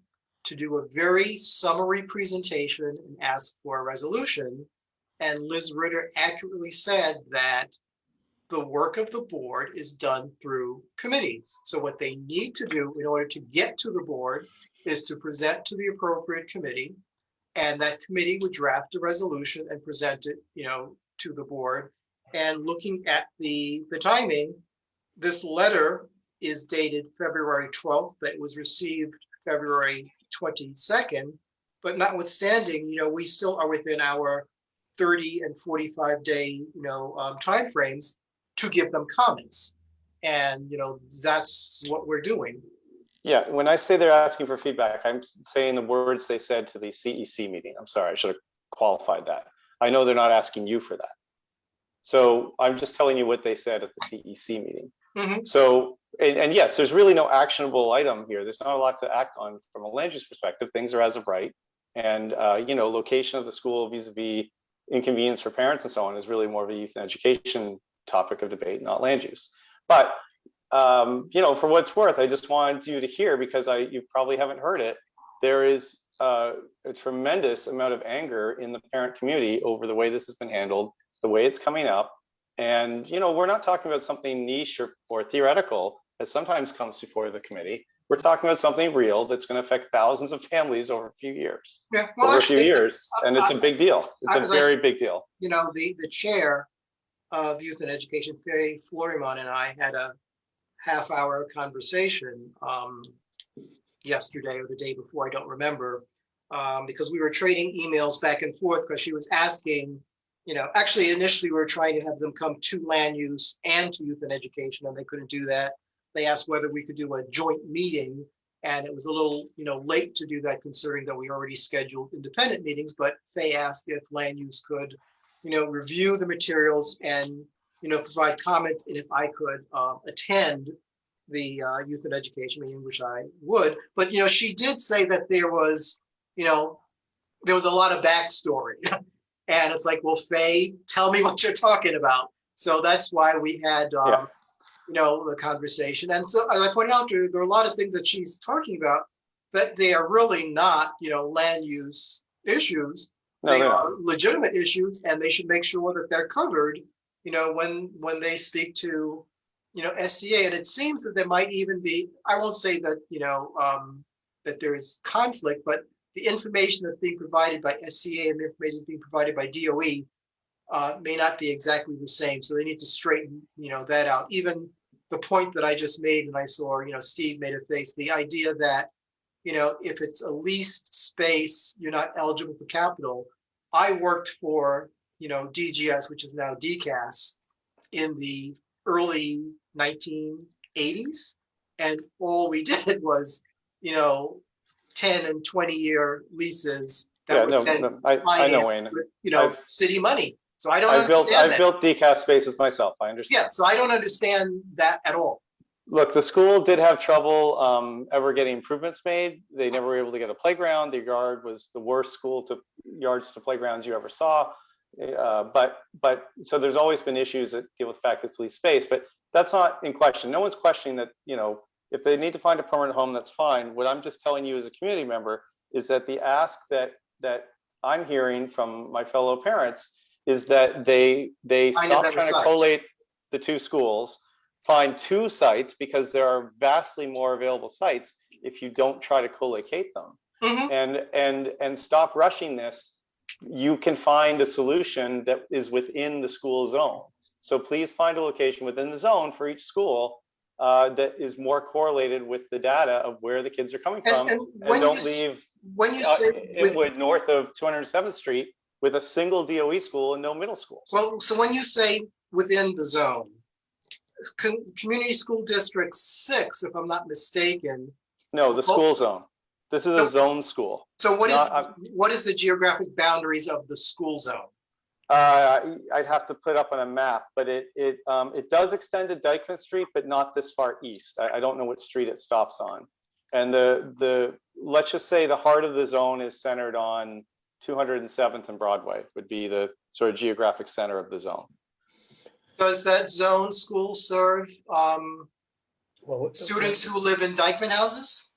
A: to do a very summary presentation and ask for a resolution. And Liz Ritter accurately said that the work of the board is done through committees. So what they need to do in order to get to the board is to present to the appropriate committee, and that committee would draft a resolution and present it, you know, to the board. And looking at the timing, this letter is dated February 12th, but it was received February 22nd. But notwithstanding, you know, we still are within our 30 and 45 day, you know, timeframes to give them comments. And, you know, that's what we're doing.
O: Yeah, when I say they're asking for feedback, I'm saying the words they said to the CEC meeting. I'm sorry, I should have qualified that. I know they're not asking you for that. So I'm just telling you what they said at the CEC meeting.
A: Mm-hmm.
O: So, and yes, there's really no actionable item here. There's not a lot to act on from a land use perspective. Things are as of right. And, you know, location of the school vis-a-vis inconvenience for parents and so on is really more of a youth and education topic of debate, not land use. But you know, for what it's worth, I just wanted you to hear, because you probably haven't heard it. There is a tremendous amount of anger in the parent community over the way this has been handled, the way it's coming up. And, you know, we're not talking about something niche or theoretical that sometimes comes before the committee. We're talking about something real that's going to affect thousands of families over a few years.
A: Yeah, well,
O: over
A: actually,
O: a few years, and it's a big deal. It's a very big deal.
A: You know, the chair of Youth and Education, Faye Florimon, and I had a half-hour conversation yesterday or the day before, I don't remember, because we were trading emails back and forth, because she was asking, you know, actually initially we were trying to have them come to land use and to youth and education, and they couldn't do that. They asked whether we could do a joint meeting, and it was a little, you know, late to do that, considering that we already scheduled independent meetings. But Faye asked if land use could, you know, review the materials and, you know, provide comments, and if I could attend the youth and education meeting, which I would. But, you know, she did say that there was, you know, there was a lot of backstory. And it's like, well, Faye, tell me what you're talking about. So that's why we had, you know, the conversation. And so, as I pointed out to her, there are a lot of things that she's talking about that they are really not, you know, land use issues.
O: No,
A: they are legitimate issues, and they should make sure that they're covered, you know, when they speak to, you know, SCA. And it seems that there might even be, I won't say that, you know, that there is conflict, but the information that's being provided by SCA and the information that's being provided by DOE may not be exactly the same. So they need to straighten, you know, that out. Even the point that I just made, and I saw, you know, Steve made a face, the idea that, you know, if it's a leased space, you're not eligible for capital. I worked for, you know, DGS, which is now DCAS, in the early 1980s. And all we did was, you know, 10 and 20 year leases.
O: I know, Wayne.
A: With, you know, city money. So I don't understand that.
O: I've built DCAS spaces myself. I understand.
A: Yeah, so I don't understand that at all.
O: Look, the school did have trouble ever getting improvements made. They never were able to get a playground. The yard was the worst yards to playgrounds you ever saw. But so there's always been issues that deal with the fact it's leased space, but that's not in question. No one's questioning that, you know, If they need to find a permanent home, that's fine. What I'm just telling you as a community member is that the ask that I'm hearing from my fellow parents is that they stop trying to collate the two schools, find two sites, because there are vastly more available sites if you don't try to co-locate them. And stop rushing this. You can find a solution that is within the school zone. So please find a location within the zone for each school that is more correlated with the data of where the kids are coming from, and don't leave Inwood north of 207th Street with a single DOE school and no middle schools.
A: Well, so when you say within the zone, Community School District 6, if I'm not mistaken.
O: No, the school zone. This is a zone school.
A: So what is the geographic boundaries of the school zone?
O: I'd have to put up on a map, but it does extend to Dykeman Street, but not this far east. I don't know what street it stops on. And let's just say the heart of the zone is centered on 207th and Broadway would be the sort of geographic center of the zone.
A: Does that zone school serve students who live in Dykeman houses?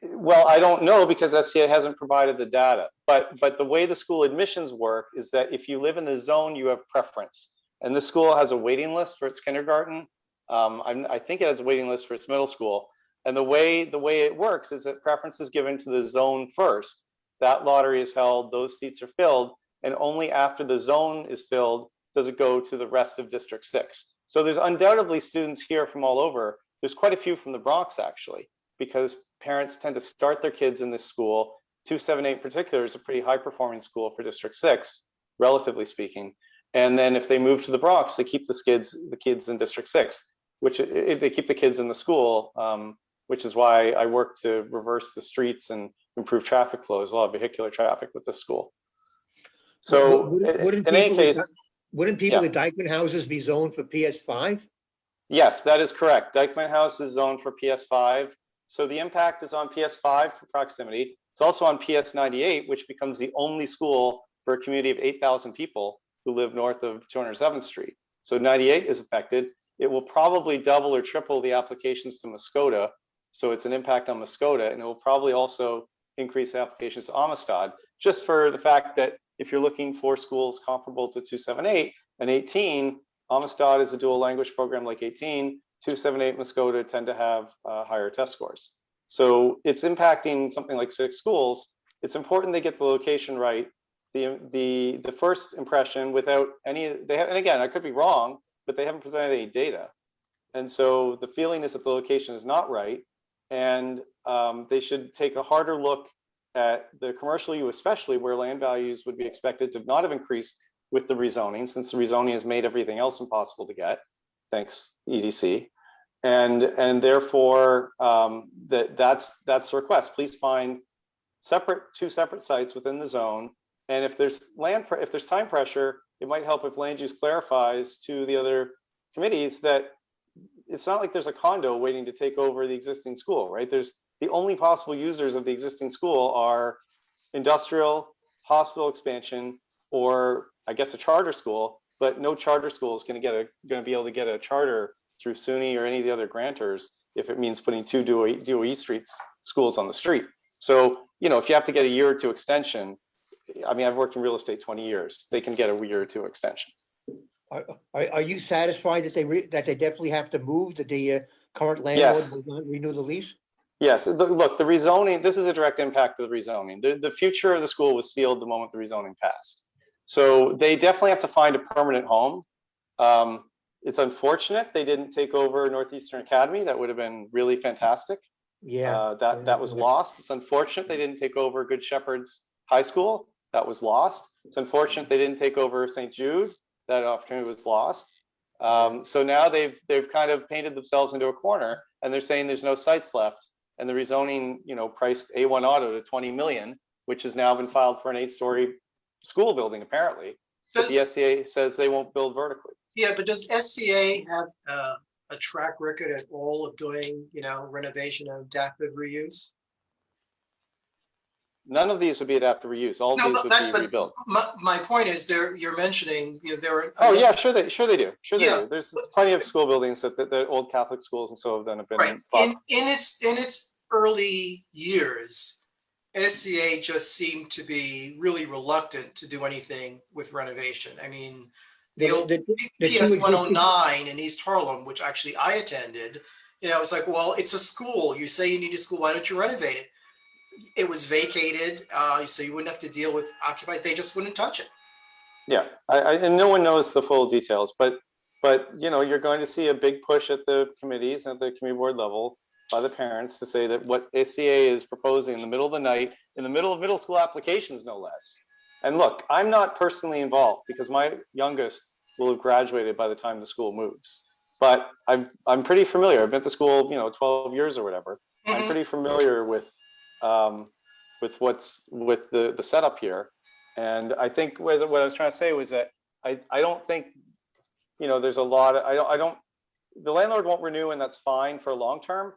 O: Well, I don't know because SCA hasn't provided the data, but the way the school admissions work is that if you live in the zone, you have preference. And the school has a waiting list for its kindergarten. I think it has a waiting list for its middle school. And the way it works is that preference is given to the zone first. That lottery is held, those seats are filled, and only after the zone is filled does it go to the rest of District 6. So there's undoubtedly students here from all over. There's quite a few from the Bronx, actually, because parents tend to start their kids in this school. 278 in particular is a pretty high performing school for District 6, relatively speaking. And then if they move to the Bronx, they keep the kids in District 6, which they keep the kids in the school, which is why I work to reverse the streets and improve traffic flows, a lot of vehicular traffic with the school. So in any case,
G: wouldn't people at Dykeman houses be zoned for PS5?
O: Yes, that is correct. Dykeman House is zoned for PS5. So the impact is on PS5 for proximity. It's also on PS98, which becomes the only school for a community of 8,000 people who live north of 207th Street. So 98 is affected. It will probably double or triple the applications to Muskota. So it's an impact on Muskota, and it will probably also increase applications to Amistad, just for the fact that if you're looking for schools comparable to 278 and 18, Amistad is a dual language program like 18, 278 Muskota tend to have higher test scores. So it's impacting something like 6 schools. It's important they get the location right. The first impression without any, and again, I could be wrong, but they haven't presented any data. And so the feeling is that the location is not right. And they should take a harder look at the commercial use, especially where land values would be expected to not have increased with the rezoning, since the rezoning has made everything else impossible to get, thanks EDC. And therefore, that's the request. Please find two separate sites within the zone. And if there's time pressure, it might help if land use clarifies to the other committees that it's not like there's a condo waiting to take over the existing school, right? The only possible users of the existing school are industrial, hospital expansion, or I guess a charter school, but no charter school is going to be able to get a charter through SUNY or any of the other grantors if it means putting 2 DOE schools on the street. So, if you have to get a year or 2 extension, I mean, I've worked in real estate 20 years, they can get a year or 2 extension.
G: Are you satisfied that they definitely have to move, that the current landlord will not renew the lease?
O: Yes, look, the rezoning, this is a direct impact of the rezoning. The future of the school was sealed the moment the rezoning passed. So they definitely have to find a permanent home. It's unfortunate they didn't take over Northeastern Academy. That would have been really fantastic.
G: Yeah.
O: That was lost. It's unfortunate they didn't take over Good Shepherd's High School. That was lost. It's unfortunate they didn't take over St. Jude. That opportunity was lost. So now they've kind of painted themselves into a corner, and they're saying there's no sites left. And the rezoning, priced A1 Auto to 20 million, which has now been filed for an 8-story school building, apparently. But the SCA says they won't build vertically.
A: Yeah, but does SCA have a track record at all of doing, renovation and adaptive reuse?
O: None of these would be adaptive reuse. All of
A: No,
O: these
A: but
O: would
A: that,
O: be
A: but
O: rebuilt.
A: my point is there, you're mentioning, you know, there are.
O: Oh yeah, sure they do. Sure they
A: Yeah.
O: do. There's plenty of school buildings that the old Catholic schools and so have been
A: Right.
O: bought.
A: In its early years, SCA just seemed to be really reluctant to do anything with renovation. I mean, the
G: Well,
A: old
G: the two
A: PS
G: existing,
A: 109 in East Harlem, which actually I attended, you know, it's like, well, it's a school. You say you need a school, why don't you renovate it? It was vacated, so you wouldn't have to deal with occupied. They just wouldn't touch it.
O: Yeah, and no one knows the full details, but you know, you're going to see a big push at the committees at the committee board level by the parents to say that what ACA is proposing in the middle of the night, in the middle of middle school applications, no less. And look, I'm not personally involved because my youngest will have graduated by the time the school moves. But I'm pretty familiar. I've been at the school, you know, 12 years or whatever. Mm-hmm. I'm pretty familiar with the setup here. And I think what I was trying to say was that I don't think, you know, there's a lot of, I don't, the landlord won't renew and that's fine for long term.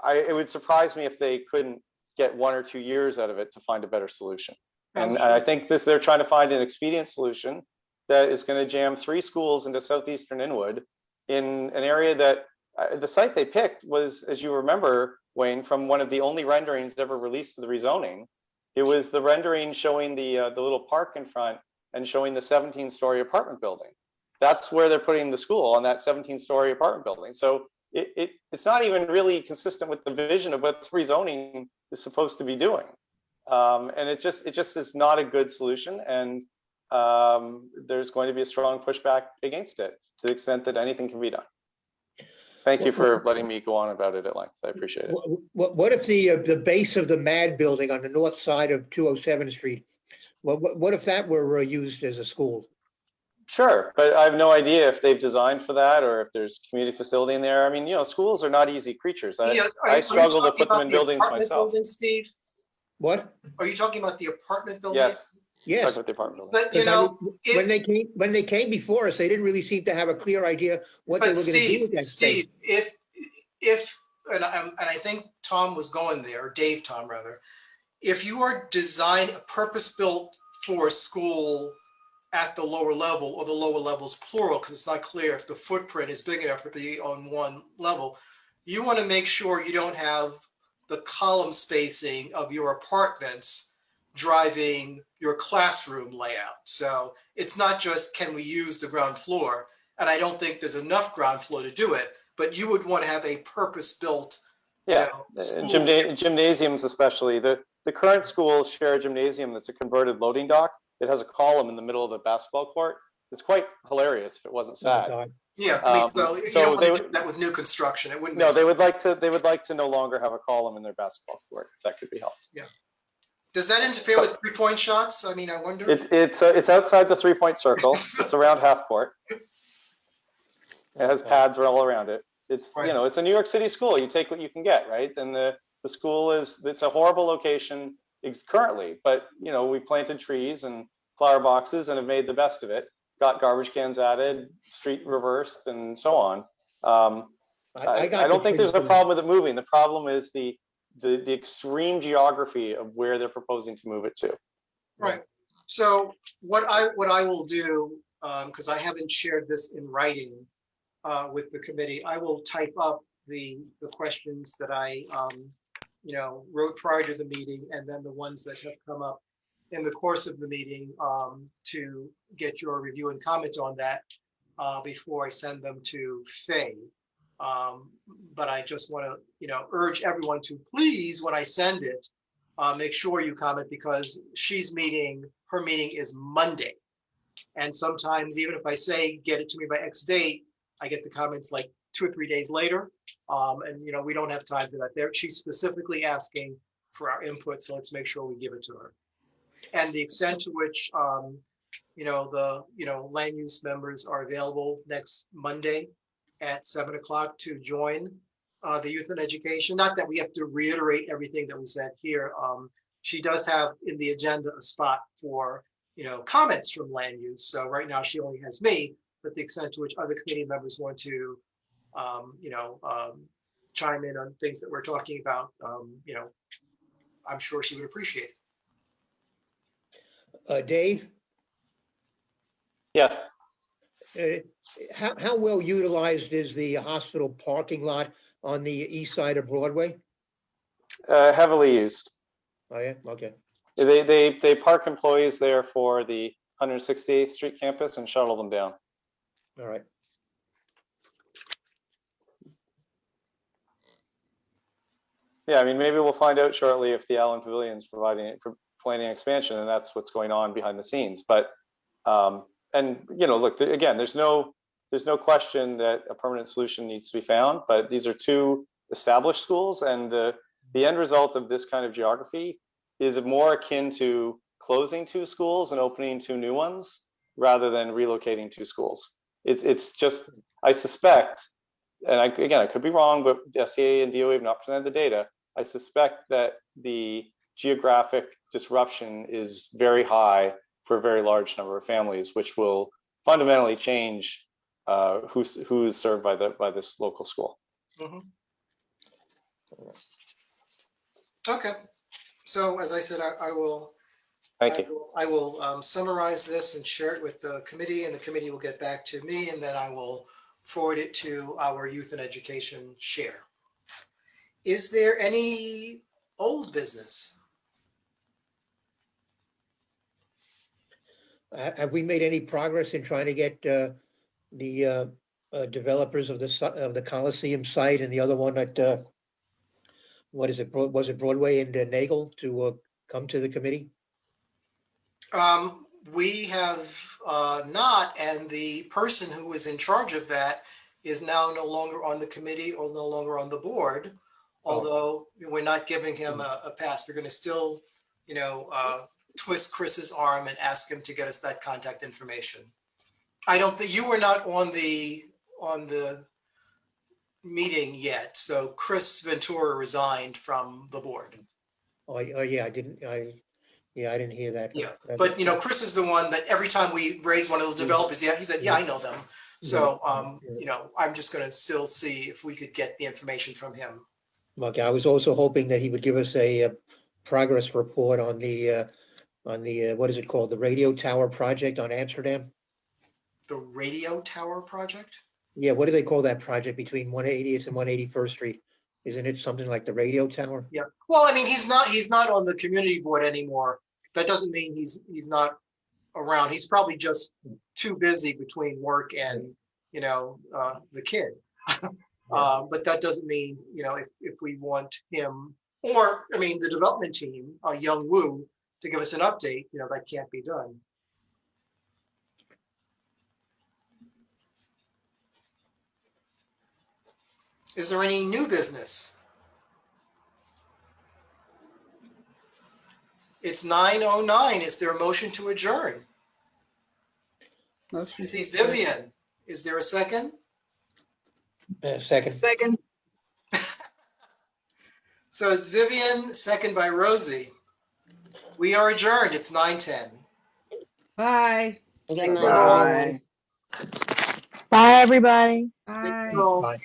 O: It would surprise me if they couldn't get 1 or 2 years out of it to find a better solution. And I think they're trying to find an expedient solution that is going to jam 3 schools into southeastern Inwood in an area that the site they picked was, as you remember, Wayne, from one of the only renderings ever released to the rezoning. It was the rendering showing the little park in front and showing the 17-story apartment building. That's where they're putting the school, on that 17-story apartment building. So it's not even really consistent with the vision of what rezoning is supposed to be doing. And it just is not a good solution. And there's going to be a strong pushback against it to the extent that anything can be done. Thank you for letting me go on about it at length. I appreciate it.
G: What if the base of the MAD building on the north side of 207th Street, what if that were used as a school?
O: Sure, but I have no idea if they've designed for that or if there's community facility in there. I mean, you know, schools are not easy creatures. I struggle to put them in buildings myself.
A: Building, Steve?
G: What?
A: Are you talking about the apartment building?
O: Yes.
G: Yes.
O: Talking about the apartment building.
A: But you know,
G: when they came before us, they didn't really seem to have a clear idea what they were going to do with that space.
A: Steve, if and I think Tom was going there, or Dave Tom rather, if you are designing a purpose-built for a school at the lower level, or the lower levels plural, because it's not clear if the footprint is big enough to be on one level, you want to make sure you don't have the column spacing of your apartments driving your classroom layout. So it's not just, can we use the ground floor? And I don't think there's enough ground floor to do it, but you would want to have a purpose-built,
O: yeah, gymnasiums especially. The current schools share a gymnasium that's a converted loading dock. It has a column in the middle of the basketball court. It's quite hilarious if it wasn't sad.
A: Oh, yeah, I mean, so you don't want to do that with new construction. It wouldn't.
O: No, they would like to no longer have a column in their basketball court. If that could be helped.
A: Yeah. Does that interfere with 3-point shots? I mean, I wonder.
O: It's outside the 3-point circle. It's around half court. It has pads all around it. It's right. You know, it's a New York City school. You take what you can get, right? And the school it's a horrible location currently, but you know, we planted trees and flower boxes and have made the best of it. Got garbage cans added, street reversed, and so on. I don't think there's a problem with it moving. The problem is the extreme geography of where they're proposing to move it to.
A: Right. So what I will do, because I haven't shared this in writing with the committee, I will type up the questions that I you know, wrote prior to the meeting, and then the ones that have come up in the course of the meeting to get your review and comment on that before I send them to Faye. But I just want to, you know, urge everyone to please, when I send it, make sure you comment, because her meeting is Monday. And sometimes even if I say, get it to me by X date, I get the comments like 2 or 3 days later. And, you know, we don't have time for that. She's specifically asking for our input, so let's make sure we give it to her. And the extent to which, you know, the land use members are available next Monday at 7 o'clock to join the Youth and Education. Not that we have to reiterate everything that we said here. She does have in the agenda a spot for, you know, comments from land use. So right now she only has me, but the extent to which other committee members want to, you know, chime in on things that we're talking about, you know, I'm sure she would appreciate it.
G: Dave,
O: Yes,
G: how well utilized is the hospital parking lot on the east side of Broadway?
O: heavily used.
G: Oh, yeah, okay.
O: They park employees there for the 168th Street campus and shuttle them down.
G: All right.
O: Yeah, I mean, maybe we'll find out shortly if the Allen Pavilion is planning expansion, and that's what's going on behind the scenes. But and you know, look, again, there's no question that a permanent solution needs to be found. But these are two established schools, and the end result of this kind of geography is more akin to closing two schools and opening two new ones rather than relocating two schools. It's just, I suspect, and I could be wrong, but SCA and DOE have not presented the data. I suspect that the geographic disruption is very high for a very large number of families, which will fundamentally change who's served by this local school.
A: Mhm. Okay, so as I said, I will.
O: Thank you.
A: I will summarize this and share it with the committee, and the committee will get back to me, and then I will forward it to our youth and education chair. Is there any old business?
G: Have we made any progress in trying to get the developers of the Coliseum site and the other one at what is it? Was it Broadway and Nagel to come to the committee?
A: We have not, and the person who was in charge of that is now no longer on the committee or no longer on the board. Although we're not giving him a pass, we're going to still, you know, twist Chris's arm and ask him to get us that contact information. I don't think you were not on the meeting yet, so Chris Ventura resigned from the board.
G: Oh yeah, I didn't hear that.
A: Yeah, but you know, Chris is the one that every time we raise one of those developers, yeah, he said, yeah, I know them. So, you know, I'm just going to still see if we could get the information from him.
G: Okay, I was also hoping that he would give us a progress report on the what is it called? The radio tower project on Amsterdam.
A: The radio tower project?
G: Yeah, what do they call that project between 180th and 181st Street? Isn't it something like the radio tower?
A: Yeah. Well, I mean, he's not on the community board anymore. That doesn't mean he's not around. He's probably just too busy between work and, you know, the kid. But that doesn't mean, you know, if we want him, or I mean, the development team, Young Woo, to give us an update, you know, that can't be done. Is there any new business? It's 9:09. Is there a motion to adjourn?
C: Motion.
A: I see Vivian. Is there a second?
G: Second.
L: Second.
A: So it's Vivian, second by Rosie. We are adjourned. It's 9:10.
C: Bye.
B: Good night.
E: Bye.
D: Bye, everybody.
C: Bye.
A: So,
G: Bye.